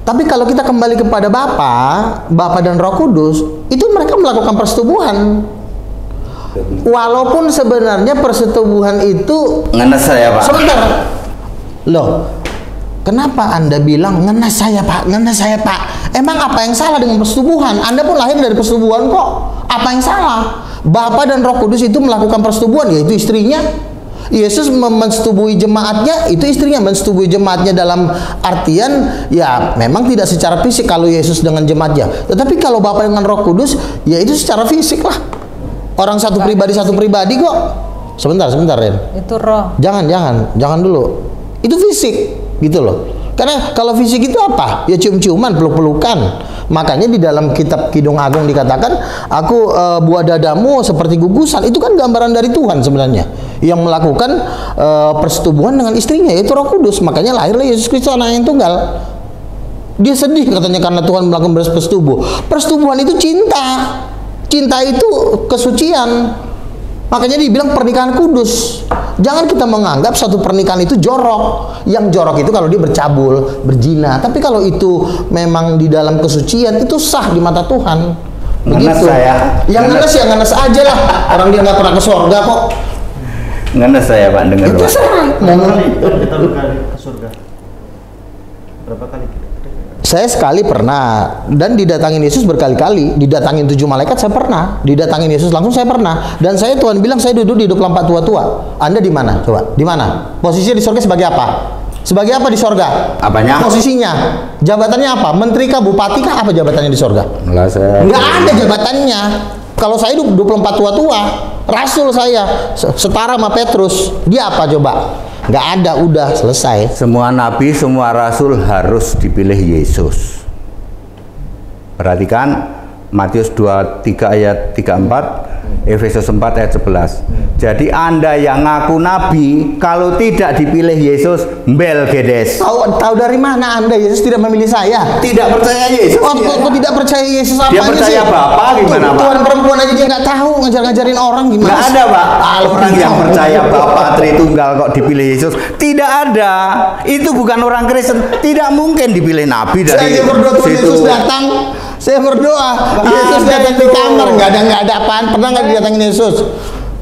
Tapi kalau kita kembali kepada Bapa dan Roh Kudus, itu mereka melakukan persetubuhan. Walaupun sebenarnya persetubuhan itu Ngenes saya Pak. sebentar. Loh, kenapa Anda bilang ngenes saya Pak? Ngenes saya Pak. Emang apa yang salah dengan persetubuhan? Anda pun lahir dari persetubuhan kok. Apa yang salah? Bapa dan Roh Kudus itu melakukan persetubuhan, yaitu istrinya. Yesus mensetubui jemaatnya, itu istrinya mensetubui jemaatnya dalam artian ya memang tidak secara fisik kalau Yesus dengan jemaatnya. Tetapi kalau Bapa dengan Roh Kudus, ya itu secara fisik lah. Orang satu pribadi kok. Sebentar Ren. Itu roh. Jangan dulu. Itu fisik gitu loh. Karena kalau fisik itu apa? Ya cium-ciuman, peluk-pelukan. Makanya di dalam kitab Kidung Agung dikatakan, aku buah dadamu seperti gugusan. Itu kan gambaran dari Tuhan sebenarnya, yang melakukan persetubuhan dengan istrinya, yaitu Roh Kudus. Makanya lahirlah Yesus Kristus anak yang tunggal. Dia sedih katanya karena Tuhan melakukan persetubuhan. Persetubuhan itu cinta. Cinta itu kesucian. Makanya dibilang pernikahan kudus. Jangan kita menganggap satu pernikahan itu jorok. Yang jorok itu kalau dia bercabul, berzina. Tapi kalau itu memang di dalam kesucian, itu sah di mata Tuhan. Begitu. Yang ngenes aja lah. Orang dia nggak pernah ke surga kok. Ngenes saya Pak dengar Itu Pak. Berapa kali kita ke surga? Berapa kali kita? Saya sekali pernah, dan didatangin Yesus berkali-kali. Didatangin 7 malaikat saya pernah, didatangin Yesus langsung saya pernah. Dan saya, Tuhan bilang saya duduk di 24 tua-tua. Anda di mana? Coba, di mana? Posisinya di surga sebagai apa? Sebagai apa di surga? Apanya? Posisinya, jabatannya apa? Menteri kah, bupati kah, apa jabatannya di surga? Lah saya Nggak ada jabatannya. Kalau saya 24 tua-tua, rasul saya setara sama Petrus. Dia apa coba? Nggak ada, udah selesai. semua nabi, semua rasul harus dipilih Yesus. Perhatikan Matius 23 ayat 34. Efesus 4 ayat 11. Jadi Anda yang ngaku nabi, kalau tidak dipilih Yesus, mbel gedes. Tahu dari mana Anda Yesus tidak memilih saya? Tidak percaya Yesus. Oh, kok tidak percaya Yesus apa Dia percaya sih? Bapa gimana, Pak? Tuhan perempuan aja dia nggak tahu ngajarin orang gimana? Nggak ada, Pak. Orang yang tahu. percaya Bapa Tritunggal kok dipilih Yesus. Tidak ada. Itu bukan orang Kristen. Tidak mungkin dipilih nabi dari Saya berdoa Tuhan situ. Yesus datang. Saya berdoa Yesus Ada datang di itu. kamar, nggak ada apaan. Pernah nggak didatangin Yesus?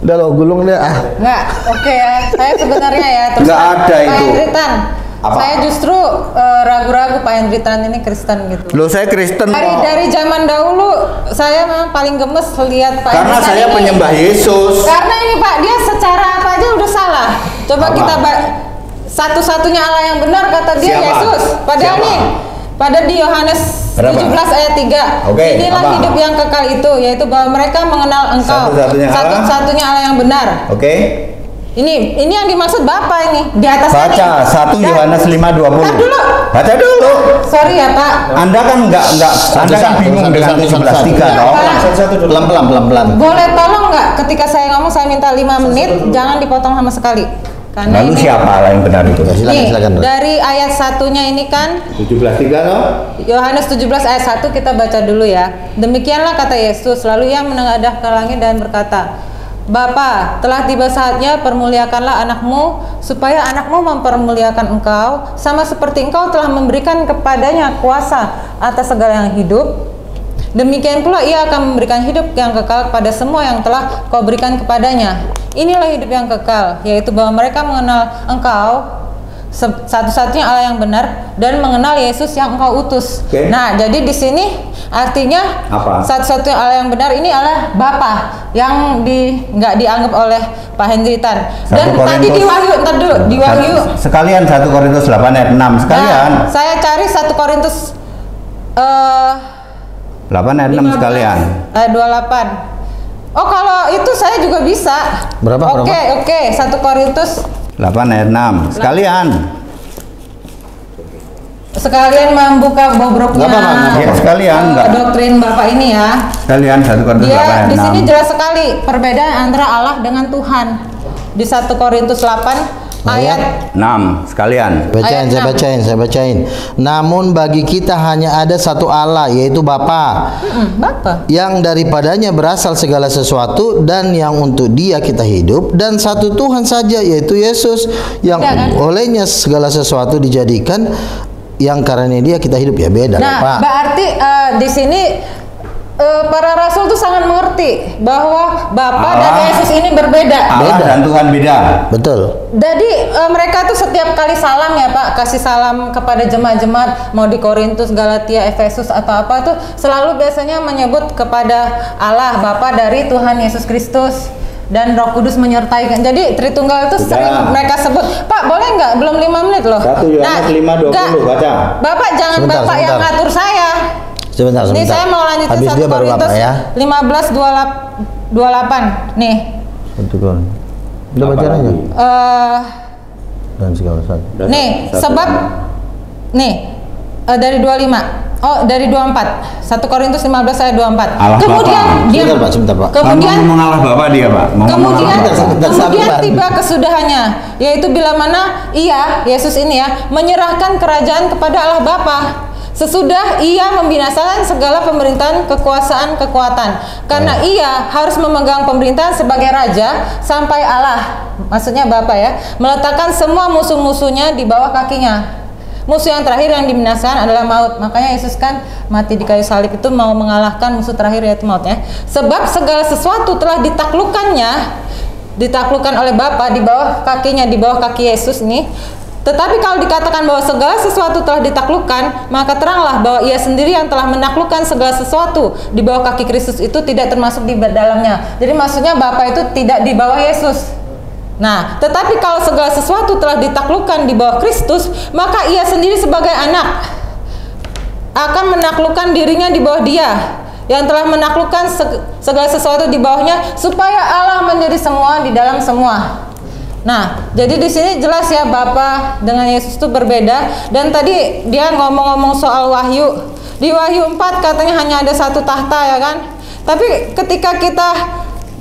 Udah lo gulung deh ah. Nggak, oke ya. Saya sebenarnya ya terus Nggak ada Pak itu. Hendritan. Apa? Saya justru ragu-ragu Pak Hendritan ini Kristen gitu. Loh, saya Kristen kok. Dari zaman dahulu saya memang paling gemes lihat Pak Karena Hendritan saya ini. penyembah Yesus. Karena ini Pak, dia secara apa aja udah salah. Coba Apa? kita satu-satunya Allah yang benar kata dia Siapa? Yesus. Padahal Siapa? nih, pada di Yohanes Berapa? 17 ayat 3. Oke, Inilah apa? hidup yang kekal itu, yaitu bahwa mereka mengenal Engkau, Satu-satunya Allah? satu-satunya Allah yang benar. Oke. Ini yang dimaksud Bapak ini di atasnya nih. Baca 1 Yohanes 5:20. Tar dulu. Baca dulu. Sorry ya Pak. Anda kan enggak Anda kan bingung dengan 17:3 toh. Pelan-pelan. Boleh tolong nggak ketika saya ngomong saya minta 5 menit, jangan dipotong sama sekali. Karena Lalu ini siapa Allah yang benar itu? Silakan. dari ayat satunya ini kan 17:3 toh? Yohanes 17 ayat 1 kita baca dulu ya. Demikianlah kata Yesus, lalu ia menengadah ke langit dan berkata, Bapa, telah tiba saatnya permuliakanlah anakmu, supaya anakmu mempermuliakan engkau, sama seperti engkau telah memberikan kepadanya kuasa atas segala yang hidup. Demikian pula ia akan memberikan hidup yang kekal kepada semua yang telah kau berikan kepadanya. Inilah hidup yang kekal, yaitu bahwa mereka mengenal engkau, satu-satunya Allah yang benar, dan mengenal Yesus yang engkau utus. Oke. Nah, jadi di sini artinya Apa? satu-satunya Allah yang benar ini adalah Bapa yang nggak dianggap oleh PakHendritan. Dan 1 tadi di Korintus. Wahyu, ntar dulu di Wahyu. Sekalian 1 Korintus 8 ayat 6 sekalian. Nah, saya cari 1 Korintus 8 ayat 6 sekalian. 28. Oh, kalau itu saya juga bisa. Berapa? Oke, 1 Korintus 8 ayat 6 sekalian. sekalian membuka bobroknya Nggak apa-apa. Ya, sekalian enggak. doktrin Bapak ini ya. Sekalian 1 Korintus 8 Dia ayat di sini 6. jelas sekali perbedaan antara Allah dengan Tuhan. Di 1 Korintus 8 ayat 6 sekalian. Bacain, Ayat saya bacain. Namun bagi kita hanya ada satu Allah, yaitu Bapa, Bapak. yang daripadanya berasal segala sesuatu dan yang untuk Dia kita hidup, dan satu Tuhan saja, yaitu Yesus, yang Ya, kan? olehnya segala sesuatu dijadikan, yang karena Dia kita hidup. Ya beda lah, Nah, Pak. berarti di sini para rasul tuh sangat mengerti bahwa Bapa dan Allah. Yesus ini berbeda. Allah Beda. dan Tuhan beda. Betul. Jadi mereka tuh setiap kali salam ya Pak, kasih salam kepada jemaat-jemaat mau di Korintus, Galatia, Efesus atau apa tuh selalu biasanya menyebut kepada Allah Bapa dari Tuhan Yesus Kristus dan Roh Kudus menyertai. Jadi Tritunggal itu Sudah. sering mereka sebut. Pak, boleh nggak? Belum 5 menit loh. 1 Yohanes 5:20 nggak. baca. Bapak jangan Sebentar, Bapak yang sebentar. ngatur saya. Sebentar. Nih saya mau lanjutin Habis 1 dia baru Korintus apa ya? 15:28. Nih. Satu Korintus. Udah baca aja. Dan segala sesuatu. Nih, sebab nih dari 25. Oh, dari 24. 1 Korintus 15 ayat 24. Allah Kemudian Bapa. dia Sebentar, Pak. Kemudian Kamu mengalah Bapak dia, Pak. Mau ngomong Kemudian, apa? kemudian Sabar. tiba kesudahannya, yaitu bila mana ia, Yesus ini ya, menyerahkan kerajaan kepada Allah Bapa. Sesudah ia membinasakan segala pemerintahan, kekuasaan, kekuatan. Karena ia harus memegang pemerintahan sebagai raja sampai Allah, maksudnya Bapa ya, meletakkan semua musuh-musuhnya di bawah kakinya. Musuh yang terakhir yang dibinasakan adalah maut. Makanya Yesus kan mati di kayu salib itu mau mengalahkan musuh terakhir yaitu maut ya. Sebab segala sesuatu telah ditaklukkan oleh Bapa di bawah kakinya, di bawah kaki Yesus nih. Tetapi kalau dikatakan bahwa segala sesuatu telah ditaklukkan, maka teranglah bahwa ia sendiri yang telah menaklukkan segala sesuatu di bawah kaki Kristus itu tidak termasuk di dalamnya. Jadi maksudnya Bapa itu tidak di bawah Yesus. Nah, tetapi kalau segala sesuatu telah ditaklukkan di bawah Kristus, maka ia sendiri sebagai anak akan menaklukkan dirinya di bawah Dia yang telah menaklukkan segala sesuatu di bawahnya, supaya Allah menjadi semua di dalam semua. Nah, jadi di sini jelas ya Bapa dengan Yesus itu berbeda. Dan tadi dia ngomong-ngomong soal Wahyu. Di Wahyu 4 katanya hanya ada satu tahta ya kan. Tapi ketika kita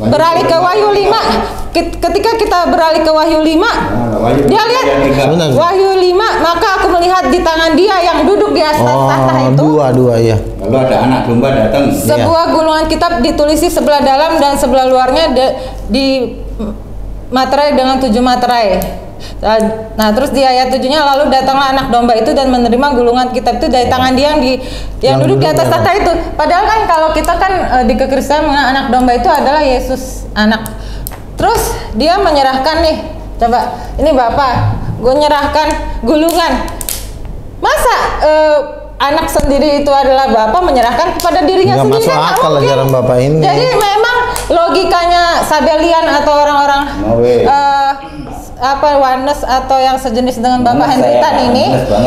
beralih ke Wahyu 5, ketika kita beralih ke Wahyu 5, dia lihat Wahyu 5, maka aku melihat di tangan dia yang duduk di atas tahta itu. Dua ya. Lalu ada anak domba datang. Sebuah gulungan kitab ditulisi sebelah dalam dan sebelah luarnya di materai dengan 7 materai. Nah, terus di ayat 7-nya, lalu datanglah anak domba itu dan menerima gulungan kitab itu dari tangan dia yang duduk di atas tahta itu. Padahal kan kalau kita kan di kekristenan anak domba itu adalah Yesus anak. Terus dia menyerahkan nih, coba ini Bapak, gue nyerahkan gulungan. Masa anak sendiri itu adalah Bapak menyerahkan kepada dirinya Nggak sendiri? masuk akal ajaran Bapak ini. Jadi memang logikanya Sabelian atau orang-orang oneness atau yang sejenis dengan Bapak Hendritan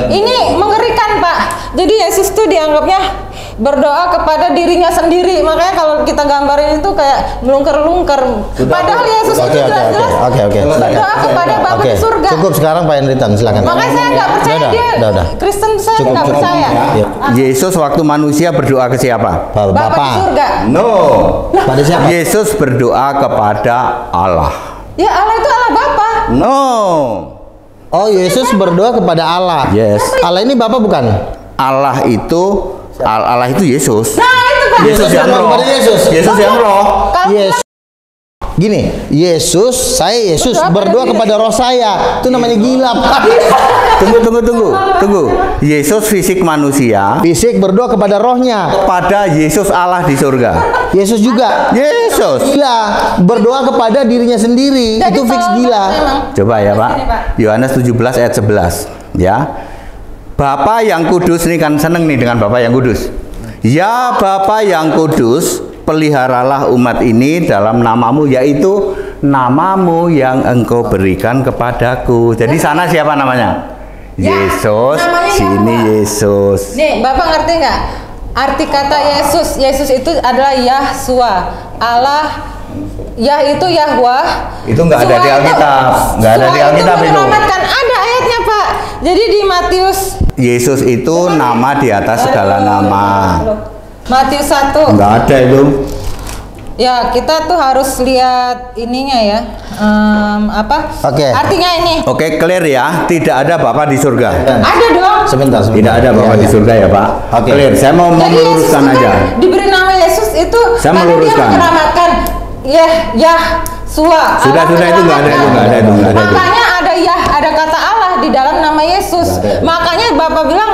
ini mengerikan, Pak. Jadi Yesus tuh dianggapnya berdoa kepada dirinya sendiri. Makanya kalau kita gambarin itu kayak melungker-lungker. Padahal Yesus itu jelas-jelas berdoa kepada Bapa di surga. Cukup sekarang Pak Hendritan, silakan. Makanya saya nggak percaya dia Kristen, saya nggak percaya. Yesus waktu manusia berdoa ke siapa? Bapa di surga. No. Pada siapa? Yesus berdoa kepada Allah. Ya Allah itu Allah Bapa. No. Oh, Yesus berdoa kepada Allah. Yes. Allah ini Bapa bukan? Allah itu Yesus. Nah itu Pak. Yesus yang roh. Yesus yang roh. Yesus. Gini, saya Yesus berdoa kepada roh saya. Itu namanya gila, Pak. Tunggu. Yesus fisik manusia. Fisik berdoa kepada rohnya. Kepada Yesus Allah di surga. Yesus juga. Yesus. Gila, berdoa kepada dirinya sendiri. Jadi itu fix gila. Coba ya, Pak. Yohanes 17 ayat 11, ya. Bapa yang kudus, ini kan seneng nih dengan Bapa yang kudus. Ya Bapa yang kudus, peliharalah umat ini dalam namamu, yaitu namamu yang engkau berikan kepadaku. Jadi sana siapa namanya? Yesus, sini Yesus. Nih, Bapak ngerti nggak? Arti kata Yesus, Yesus itu adalah Yahshua, Allah. Yah itu Yahwah. Itu nggak ada di Alkitab, nggak ada di Alkitab itu. Ada ayatnya, Pak. Jadi di Matius. Yesus itu nama di atas segala nama. Matius 1. Nggak ada itu. Ya, kita tuh harus lihat ininya ya. Oke. Artinya ini. Oke, clear ya. Tidak ada Bapa di surga. Ada dong. Sebentar. Tidak ada Bapa di surga ya, Pak. Oke. Clear. Saya mau Jadi meluruskan Yesus aja. kan diberi nama Yesus itu Saya karena meluruskan. dia menyelamatkan. Yahshua. Sudah itu nggak ada itu. Makanya ada kata Allah di dalam nama Yesus. Makanya Bapak bilang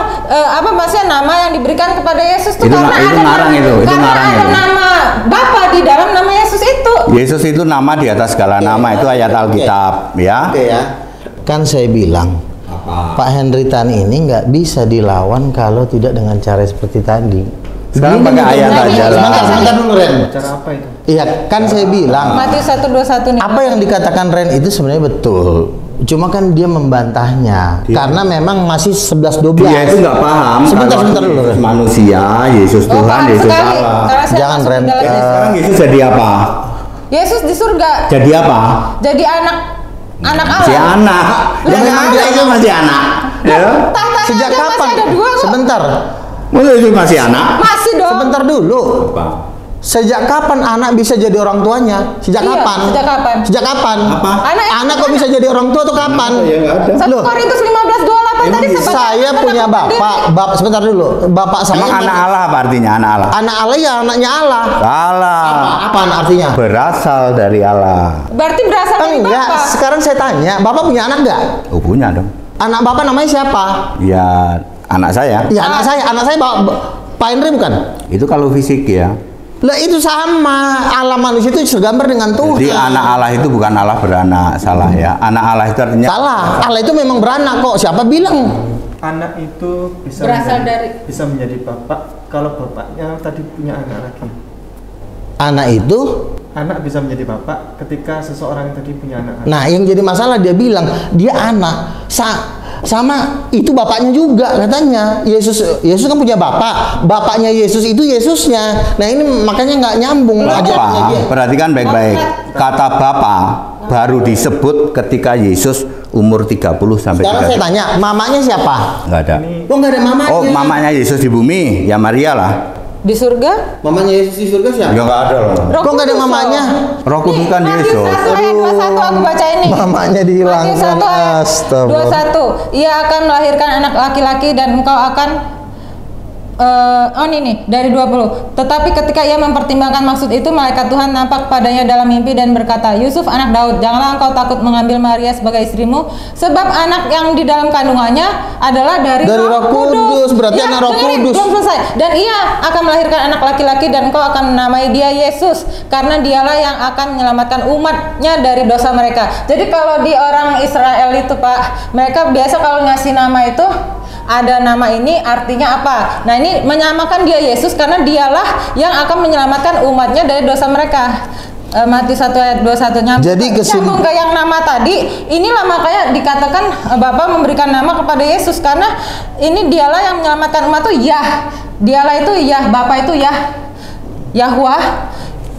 maksudnya nama yang diberikan kepada Yesus itu karena ada nama Bapa di dalam nama Yesus itu. Yesus itu nama di atas segala nama, itu ayat Alkitab, ya. Kan saya bilang, Pak Hendritan ini nggak bisa dilawan kalau tidak dengan cara seperti tadi. Sekarang pakai ayat aja lah. Sebentar dulu, Ren. Cara apa itu? Iya, kan saya bilang. Matius 1:21 nih. Apa yang dikatakan Ren itu sebenarnya betul. Cuma kan dia membantahnya karena memang masih 11-12. Dia itu nggak paham. Sebentar kalau dulu, Ren. Manusia, Yesus Tuhan, Yesus Allah. Jangan, Ren. Sekarang Yesus jadi apa? Yesus di surga. Jadi apa? Jadi anak Allah. Si anak. Ya memang dia itu masih anak. Ya. Tahtanya Sejak aja kapan? masih ada 2 kok. Sebentar. Masa itu masih anak? Masih dong. Sebentar dulu. Apa? Sejak kapan anak bisa jadi orang tuanya? Sejak Iya, kapan? sejak kapan? Sejak kapan? Apa? Anak kok bisa jadi orang tua tuh kapan? Ya nggak ada. 1 Loh. Korintus 15:28 tadi sempat Saya punya bapak, sebentar dulu. Bapak saya Emang anak Allah apa artinya anak Allah? Anak Allah ya anaknya Allah. Salah. Apa artinya? Berasal dari Allah. Berarti berasal dari Enggak, Bapa. sekarang saya tanya, Bapak punya anak enggak? Oh punya dong. Anak Bapak namanya siapa? Ya anak saya. Ya anak saya Pak Henry bukan? Itu kalau fisik ya. Lah itu sama, alam manusia itu segambar dengan Tuhan. Jadi anak Allah itu bukan Allah beranak, salah ya. Anak Allah itu artinya Salah, Allah itu memang beranak kok. Siapa bilang? Anak itu Berasal dari- bisa menjadi bapak kalau bapaknya tadi punya anak lagi. Anak itu Anak bisa menjadi bapak ketika seseorang yang tadi punya anak. Nah, yang jadi masalah dia bilang dia anak sama itu bapaknya juga katanya. Yesus kan punya bapak, bapaknya Yesus itu Yesusnya. Nah ini makanya nggak nyambung ajarannya dia. perhatikan baik-baik. Kata Bapa baru disebut ketika Yesus umur 30 sampai Sekarang saya 30. tanya, mamanya siapa? Nggak ada. Oh nggak ada mamanya. Oh, mamanya Yesus di bumi, ya Maria lah. Di surga? Mamanya Yesus di surga siapa? Ya nggak ada loh. Roh Kok nggak ada Kudus, mamanya? Roh Kudus kan Matius Yesus. 1 ayat 21 aku baca ini. Mamanya dihilangkan. Matius 1 ayat Astagfirullah. 21. Ia akan melahirkan anak laki-laki dan engkau akan ini nih dari 20. Tetapi ketika ia mempertimbangkan maksud itu, malaikat Tuhan nampak padanya dalam mimpi dan berkata, Yusuf anak Daud, janganlah engkau takut mengambil Maria sebagai istrimu, sebab anak yang di dalam kandungannya adalah dari Roh Kudus. Berarti anak Roh dengerin, Kudus. belum selesai. Dan ia akan melahirkan anak laki-laki dan engkau akan menamai dia Yesus, karena dialah yang akan menyelamatkan umatnya dari dosa mereka. Jadi kalau di orang Israel itu Pak, mereka biasa kalau ngasih nama itu ada nama ini artinya apa? Nah ini menyamakan dia Yesus karena dialah yang akan menyelamatkan umatnya dari dosa mereka. Matius 1 ayat 21 Jadi nyambung ke yang nama tadi. Inilah makanya dikatakan Bapa memberikan nama kepada Yesus karena ini dialah yang menyelamatkan umat itu Yah. Dialah itu Yah, Bapa itu Yah, Yahwah.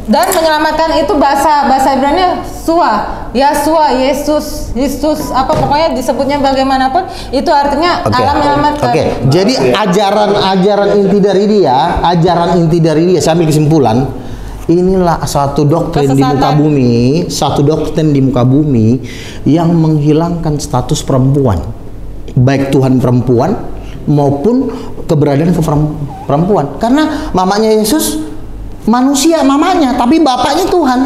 Dan menyelamatkan itu bahasa Ibrani Sua, Yasua, Yesus, apa pokoknya disebutnya bagaimanapun itu artinya Allah menyelamatkan. Oke. Jadi ajaran inti dari dia, saya ambil kesimpulan, inilah satu doktrin di muka bumi, yang menghilangkan status perempuan, baik Tuhan perempuan maupun keberadaan perempuan. Karena mamanya Yesus manusia mamanya, tapi bapaknya Tuhan.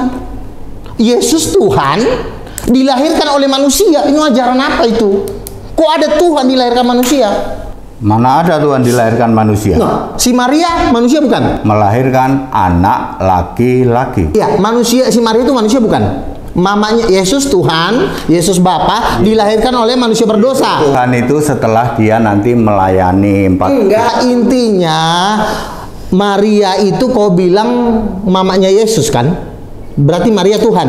Yesus Tuhan dilahirkan oleh manusia. Ini ajaran apa itu? Kok ada Tuhan dilahirkan manusia? Mana ada Tuhan dilahirkan manusia? Nah, si Maria manusia bukan? Melahirkan anak laki-laki. Ya, manusia. Si Maria itu manusia bukan? Mamanya Yesus Tuhan, Yesus Bapa dilahirkan oleh manusia berdosa. Tuhan itu setelah dia nanti melayani 4. Enggak, intinya Maria itu kau bilang mamanya Yesus kan? Berarti Maria Tuhan.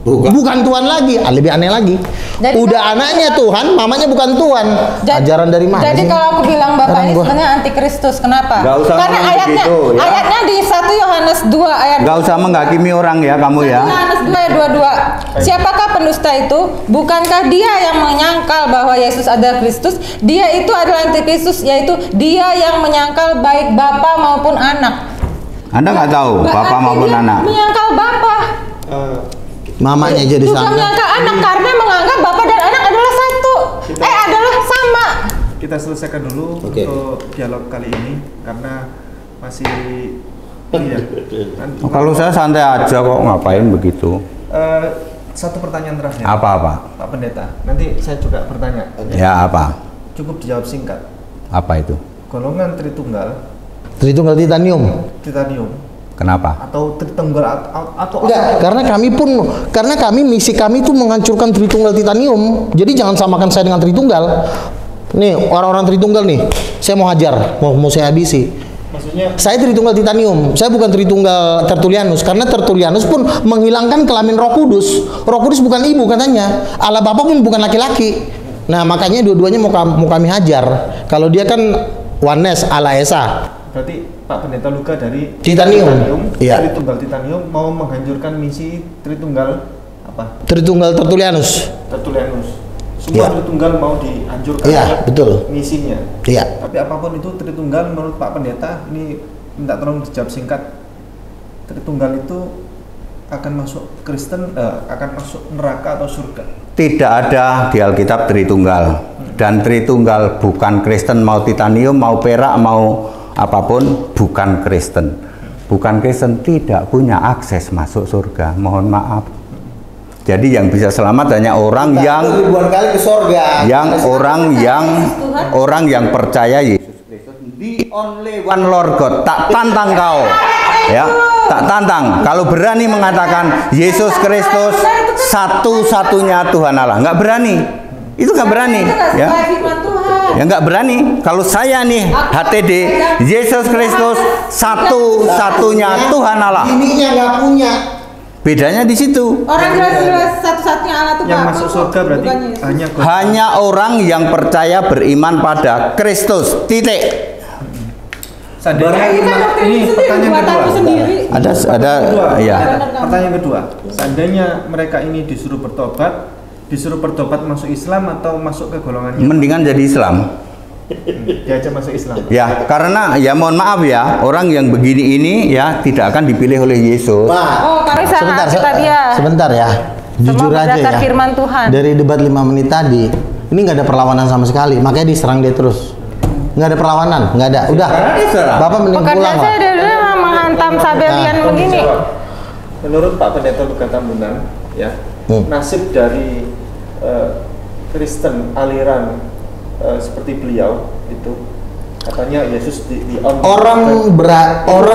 Bukan Tuhan lagi, lebih aneh lagi. Jadi udah anaknya Tuhan, mamanya bukan Tuhan. Ajaran dari mana? Jadi sih? kalau aku bilang Bapak ini sebenarnya antikristus, kenapa? Gak usah Karena ayatnya, begitu, ya. ayatnya di 1 Yohanes 2 ayat. Gak usah menghakimi orang ya kamu ya. Yohanes 2 ayat 22. Siapakah pendusta itu? Bukankah dia yang menyangkal bahwa Yesus adalah Kristus? Dia itu adalah antikristus, yaitu dia yang menyangkal baik Bapa maupun anak. Anda nggak tahu Bapak maupun dia anak. menyangkal Bapa. Mamanya jadi Bukan sangka. menyangkal anak karena menganggap Bapa dan anak adalah satu. Adalah sama. Kita selesaikan dulu untuk dialog kali ini karena masih Kalau saya santai aja kok, ngapain begitu? Satu pertanyaan terakhir. Apa? Pak Pendeta, nanti saya juga bertanya. Ya apa? Cukup dijawab singkat. Apa itu? Golongan Tritunggal, titanium. Kenapa? atau Tritunggal atau Enggak, karena kami misi kami itu menghancurkan Tritunggal titanium. Jadi jangan samakan saya dengan Tritunggal. Nih, orang-orang Tritunggal nih, saya mau hajar, mau saya habisi. maksudnya Saya Tritunggal titanium. Saya bukan Tritunggal Tertullianus karena Tertullianus pun menghilangkan kelamin Roh Kudus. Roh Kudus bukan ibu katanya. Allah Bapa pun bukan laki-laki. Nah, makanya dua-duanya mau kami hajar. Kalau dia kan oneness Allah Esa. berarti Pak Pendeta Luka dari Titanium. Iya. Tritunggal Titanium mau menghancurkan misi Tritunggal apa? Tritunggal Tertullianus. Tertullianus. Semua Iya. Tritunggal mau dihancurkan. Iya, betul. Misinya. Iya. Tapi apapun itu Tritunggal menurut Pak Pendeta ini minta tolong dijawab singkat. Tritunggal itu akan masuk Kristen, akan masuk neraka atau surga? Tidak ada di Alkitab Tritunggal. Dan Tritunggal bukan Kristen, mau titanium, mau perak, mau apapun, bukan Kristen. Bukan Kristen tidak punya akses masuk surga. Mohon maaf. Jadi yang bisa selamat hanya orang yang ribuan kali ke surga. Orang yang percaya Yesus Kristus, the only one Lord God. Tak tantang kau, ya, tak tantang. Kalau berani mengatakan Yesus Kristus satu-satunya Tuhan Allah, nggak berani. Itu nggak berani, ya. Ya nggak berani. Kalau saya nih HTD, Yesus Kristus satu-satunya Tuhan Allah. Ininya nggak punya. Bedanya di situ. Orang jelas-jelas satu-satunya Allah tuh Yang Pak. masuk surga berarti Bukan Yesus. Hanya orang yang percaya beriman pada Kristus. Titik. Seandainya ini pertanyaan kedua. Ada Kedua, ya. Pertanyaan kedua. Seandainya mereka ini disuruh bertobat masuk Islam atau masuk ke golongannya? Mendingan jadi Islam. Diajak masuk Islam. Ya, karena ya mohon maaf ya, orang yang begini ini ya tidak akan dipilih oleh Yesus. Oh, kami sangat Sebentar ya. Jujur Semua aja berdasar ya. firman Tuhan. Dari debat 5 menit tadi, ini nggak ada perlawanan sama sekali, makanya diserang dia terus. Nggak ada perlawanan, nggak ada. Udah, Bapak mending pulang Pekerjaan saya lah. dari dulu menghantam sabelian begini. Menurut Pak Pendeta Luka Tambunan, ya, nasib dari Kristen aliran seperti beliau itu katanya Yesus orang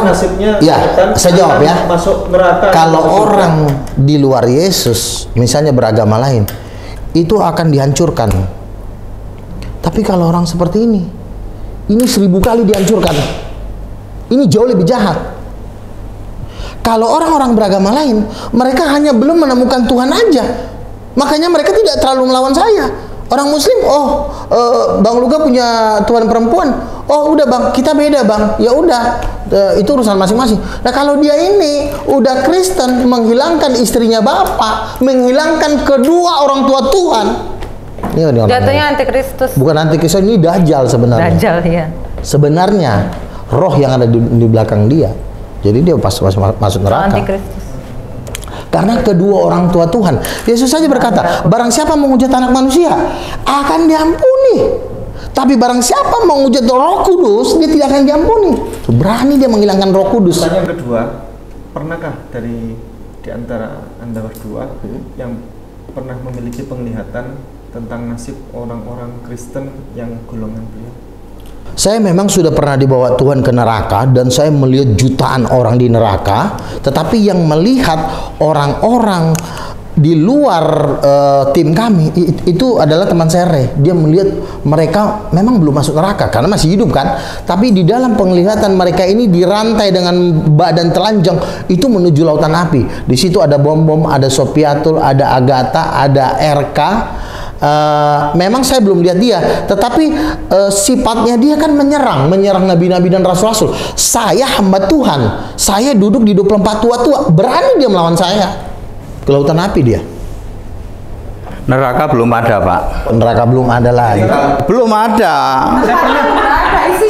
nasibnya ya, saya jawab ya. Masuk neraka. Kalau orang di luar Yesus, misalnya beragama lain, itu akan dihancurkan. Tapi kalau orang seperti ini 1000 kali dihancurkan. Ini jauh lebih jahat. Kalau orang-orang beragama lain, mereka hanya belum menemukan Tuhan aja. Makanya mereka tidak terlalu melawan saya. Orang Muslim, Bang Luga punya Tuhan perempuan. Oh udah Bang, kita beda Bang. Ya udah, itu urusan masing-masing. Nah kalau dia ini udah Kristen, menghilangkan istrinya Bapak, menghilangkan kedua orang tua Tuhan, ini jatuhnya antikristus. bukan antikristus, ini dajjal sebenarnya. Dajjal ya. Sebenarnya roh yang ada di belakang dia. Jadi dia pas masuk neraka. Antikristus. Karena kedua orang tua Tuhan. Yesus saja berkata, barang siapa menghujat anak manusia akan diampuni. Tapi barang siapa menghujat Roh Kudus, dia tidak akan diampuni. Berani dia menghilangkan Roh Kudus. Pertanyaan kedua, pernahkah di antara Anda berdua yang pernah memiliki penglihatan tentang nasib orang-orang Kristen yang golongan beliau? Saya memang sudah pernah dibawa Tuhan ke neraka dan saya melihat jutaan orang di neraka, tetapi yang melihat orang-orang di luar tim kami itu adalah teman saya Re. Dia melihat mereka memang belum masuk neraka karena masih hidup kan, tapi di dalam penglihatan mereka ini dirantai dengan badan telanjang itu menuju lautan api. Di situ ada bom-bom, ada Sopiatul, ada Agatha, ada RK. Memang saya belum lihat dia, tetapi sifatnya dia kan menyerang nabi-nabi dan rasul-rasul. Saya hamba Tuhan, saya duduk di 24 tua-tua, berani dia melawan saya. Ke lautan api dia. Neraka belum ada, Pak. Neraka belum ada lagi. Belum ada.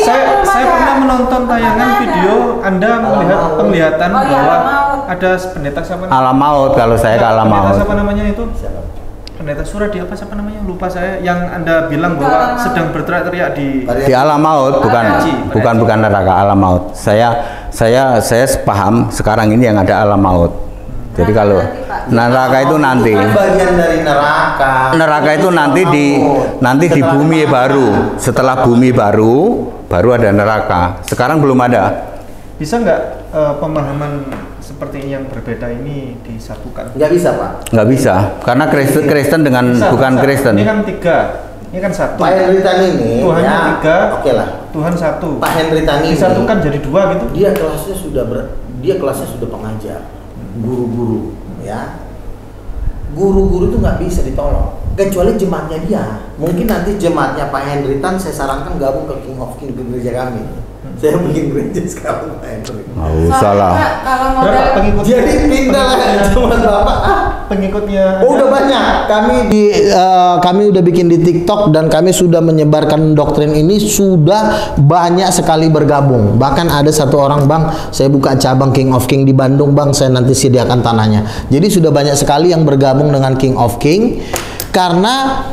Saya pernah menonton tayangan video Anda melihat penglihatan bahwa ada pendeta siapa namanya? Alam maut, kalau saya ke alam Pendeta maut. siapa namanya itu? Pendeta Suradi apa siapa namanya? Lupa saya. Yang Anda bilang bahwa sedang berteriak-teriak Di alam maut, bukan neraka, alam maut. Saya paham sekarang ini yang ada alam maut. Jadi kalau neraka itu nanti, bagian dari neraka. Neraka itu nanti di bumi baru. Setelah bumi baru ada neraka. Sekarang belum ada. Bisa nggak pemahaman seperti yang berbeda ini disatukan? Nggak bisa Pak. Nggak bisa, karena Kristen dengan bukan Kristen. Ini kan tiga, ini kan satu. Pak Henry Tani ini Tuhannya ya, tiga, oke lah. Tuhan satu. Pak Henry Tani disatukan jadi dua gitu. Dia kelasnya sudah pengajar, guru-guru, ya. Guru-guru itu nggak bisa ditolong, kecuali jemaatnya dia. Mungkin nanti jemaatnya Pak Henry Tan saya sarankan gabung ke King of King di gereja kami. Saya bikin gereja sekarang Pak Henry. Nggak usah lah. Kalau Berapa modal pengikut? Jadi pindah lah cuma Bapak. Pengikutnya. Oh, udah banyak. Kami udah bikin di TikTok dan kami sudah menyebarkan doktrin ini, sudah banyak sekali bergabung. Bahkan ada satu orang, Bang, saya buka cabang King of King di Bandung, Bang, saya nanti sediakan tanahnya. Jadi sudah banyak sekali yang bergabung dengan King of King karena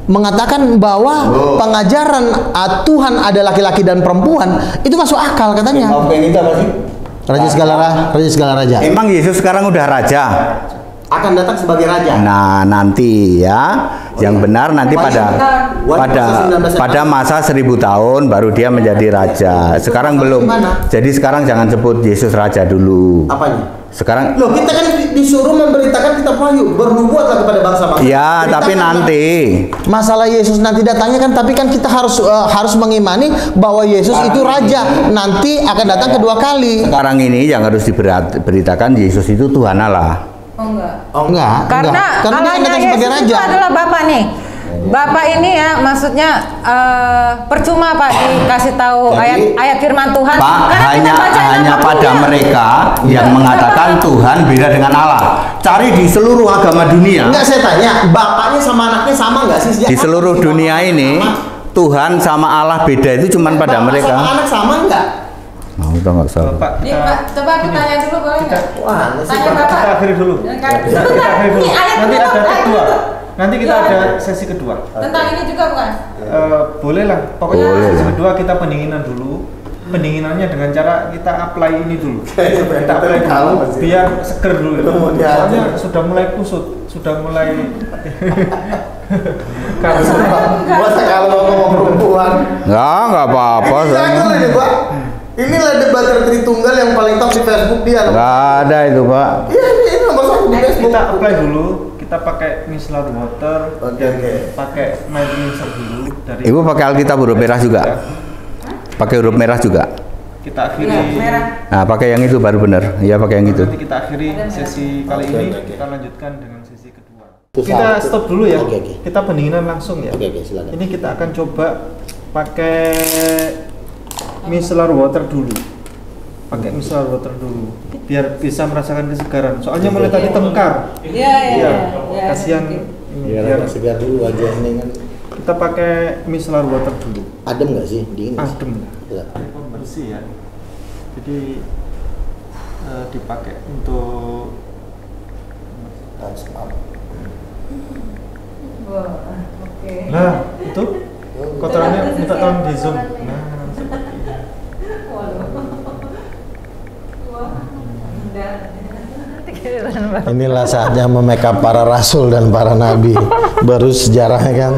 mengatakan bahwa pengajaran Tuhan ada laki-laki dan perempuan itu masuk akal katanya. King itu apa sih? Raja segala raja. Emang Yesus sekarang udah raja? Akan datang sebagai raja. Nah, nanti ya, yang benar nanti pada masa 1000 tahun baru dia menjadi raja. Sekarang belum. Jadi sekarang jangan sebut Yesus raja dulu. Apanya? Sekarang Loh, kita kan disuruh memberitakan kitab Wahyu, bernubuatlah kepada bangsa-bangsa. ya, tapi nanti Masalah Yesus nanti datangnya kan, tapi kan kita harus mengimani bahwa Yesus itu raja, nanti akan datang kedua kali. sekarang ini yang harus diberitakan Yesus itu Tuhan Allah. Oh enggak. Oh enggak. Karena dia akan Allahnya datang sebagai Yesus raja. itu adalah Bapak nih. Bapak ini ya, maksudnya percuma Pak dikasih tahu ayat firman Tuhan. Pak, Karena kita baca hanya dalam pada Bibel. mereka yang mengatakan Tuhan beda dengan Allah. Cari di seluruh agama dunia. Enggak, saya tanya, bapaknya sama anaknya sama enggak sih? Di seluruh dunia ini Tuhan sama Allah beda itu cuman pada Bapak mereka. sama anak sama enggak? Mau tau nggak salah. Bapak, Nih Pak, coba aku tanya dulu boleh nggak? Wah, ini sih Tanya Bapak. Bapak. kita akhiri dulu. Kita akhiri dulu. Ini ayat Nanti dulu, ada ayat kedua. dulu. Nanti kita Iya. ada sesi kedua. Tentang ini juga bukan? Boleh lah. Pokoknya Boleh sesi lah. kedua kita pendinginan dulu. Pendinginannya dengan cara kita apply ini dulu. Kayak Kita apply kalau dulu masih. biar seger dulu. Kemudian. Soalnya sudah mulai kusut, sudah mulai. Karena Masa kalau ngomong perempuan. Nggak apa-apa. Ini channel ini, Pak. Inilah debater Tritunggal yang paling top di Facebook dia. Nggak ada itu Pak. Iya, ini nomor 1 di Facebook. kita apply dulu. Kita pakai micellar water Oke, dan oke. pakai mind cleanser dulu dari. Ibu pakai Alkitab huruf merah juga. Pakai huruf merah juga. Kita akhiri. Iya, merah. Nah, pakai yang itu baru benar. Ya, pakai yang itu. Nanti kita akhiri sesi kali Oke, ini. oke. Kita lanjutkan dengan sesi kedua. Itu Kita satu. stop dulu ya. Oke, oke. Kita pendinginan langsung ya. Oke, silakan. Ini kita akan coba pakai micellar water dulu. Pakai micellar water dulu biar bisa merasakan kesegaran. Soalnya mulai tadi tengkar. Iya, iya. Iya, kasihan ini, Biar segar dulu wajah ini kan. kita pakai micellar water dulu. Adem nggak sih? Dingin nggak sih? Adem. Iya. Pembersih ya. Jadi dipakai untuk Wah, oke. nah itu kotorannya minta tolong di zoom. Nah seperti ini. Inilah saatnya memekap para rasul dan para nabi. Baru sejarahnya kan.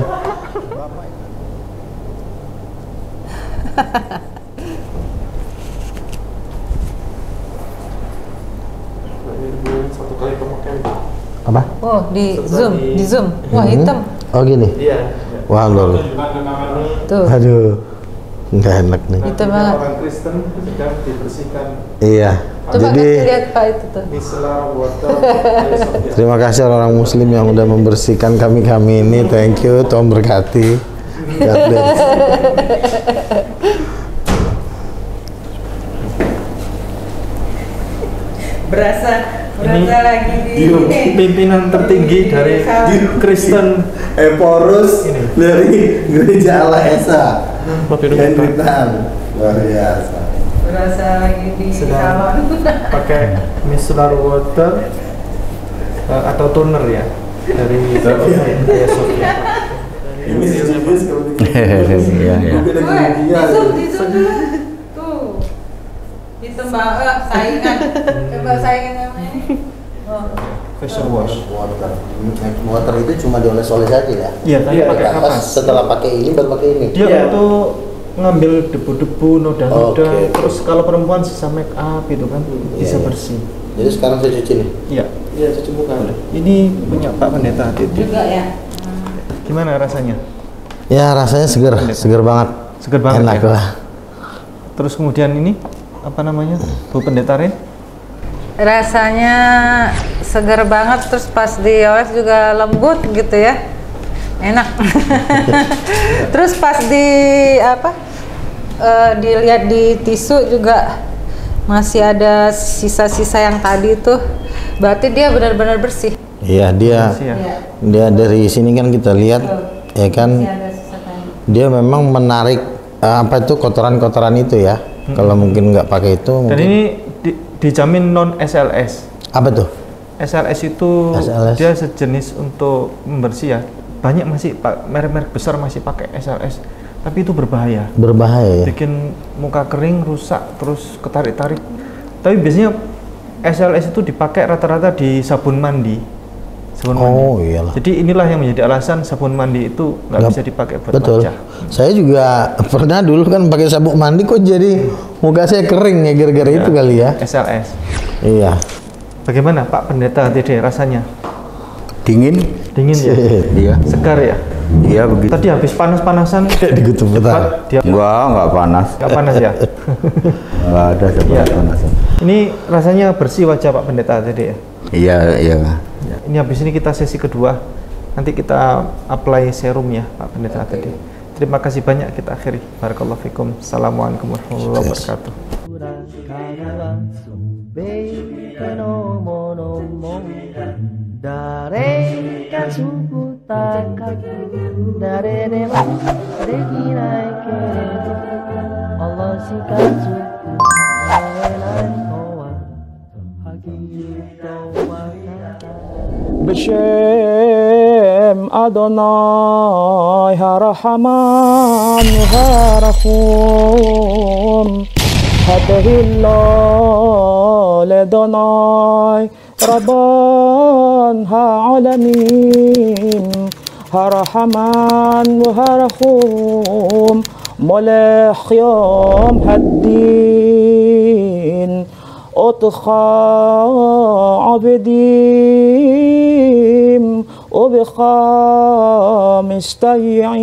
Apa? Oh, di zoom, di zoom. Wah, hitam. Oh gini. Iya. Wah, lol. Tuh, Aduh. Nggak enak nih. hitam banget. Orang Kristen sedang dibersihkan Iya. Coba Jadi kasih lihat Pak itu tuh. micellar water. terima kasih orang muslim yang udah membersihkan kami ini. Thank you, Tuhan berkati. God bless. Berasa Ini lagi di pimpinan tertinggi dari Kristen. Eporus Ini. dari Gereja Allah Esa. Waktu itu Hendritan. Luar biasa. berasa lagi di sedang salon. pakai micellar water atau toner ya dari Hagia Sophia. Ini serius kalau Iya, iya. Wah, di zoom dulu. Tuh. Hitam banget, saingan. Coba saingan sama ini. Oh. Facial wash. Water itu cuma dioles-oles aja ya. Iya, tadi pakai Pas kapas. setelah pakai ini baru pakai ini. Dia untuk ngambil debu-debu, noda-noda. Oke. Terus kalau perempuan sisa make up itu kan bisa Iya. bersih. Jadi sekarang saya cuci nih. Iya. Iya, cuci muka. Ini punya Pak Pendeta Titi. Juga ya. Gimana rasanya? Ya rasanya seger, seger banget. Seger banget Enak ya? lah. Terus kemudian ini apa namanya? Bu Pendeta Rin? Rasanya segar banget, terus pas dioles juga lembut gitu ya. Enak. Terus pas di apa? Dilihat di tisu juga masih ada sisa-sisa yang tadi tuh. Berarti dia benar-benar bersih. Iya dia, Bersih ya? Iya. dia dari sini kan kita lihat, ya kan Masih ada sisa tadi. dia memang menarik apa itu kotoran-kotoran itu ya. Kalau mungkin nggak pakai itu, Dan mungkin, ini dijamin non SLS. apa tuh? SLS itu SLS. dia sejenis untuk membersih ya. Banyak masih merek-merek besar masih pakai SLS, tapi itu berbahaya. Berbahaya ya. Bikin muka kering, rusak, terus ketarik-tarik. Tapi biasanya SLS itu dipakai rata-rata di sabun mandi. Sabun Oh mandi. iyalah. Jadi inilah yang menjadi alasan sabun mandi itu nggak Nggak- bisa dipakai buat Betul. wajah. Saya juga pernah dulu kan pakai sabuk mandi kok jadi muka saya kering ya gara-gara itu kali ya. SLS. Iya. Bagaimana Pak Pendeta TD rasanya? Dingin? Dingin ya? Iya. Segar ya? Iya begitu. Tadi habis panas-panasan Kayak dikutuk betar. dia Nggak panas. nggak panas ya? Nggak ada Iya. panas. Ini rasanya bersih wajah Pak Pendeta TD ya? Iya, iya. Ya, ini habis ini kita sesi kedua. Nanti kita apply serum ya Pak Pendeta tadi. Terima kasih banyak, kita akhiri. Barakallahu fikum. Assalamualaikum warahmatullahi wabarakatuh. 誰か作った B'Shem Adonai HaRahaman HaRachum Hadehillah Ledonai Rabban HaOlamim HaRahaman HaRachum Molech Yom Haddin אותך עבדים ובך מסתייעים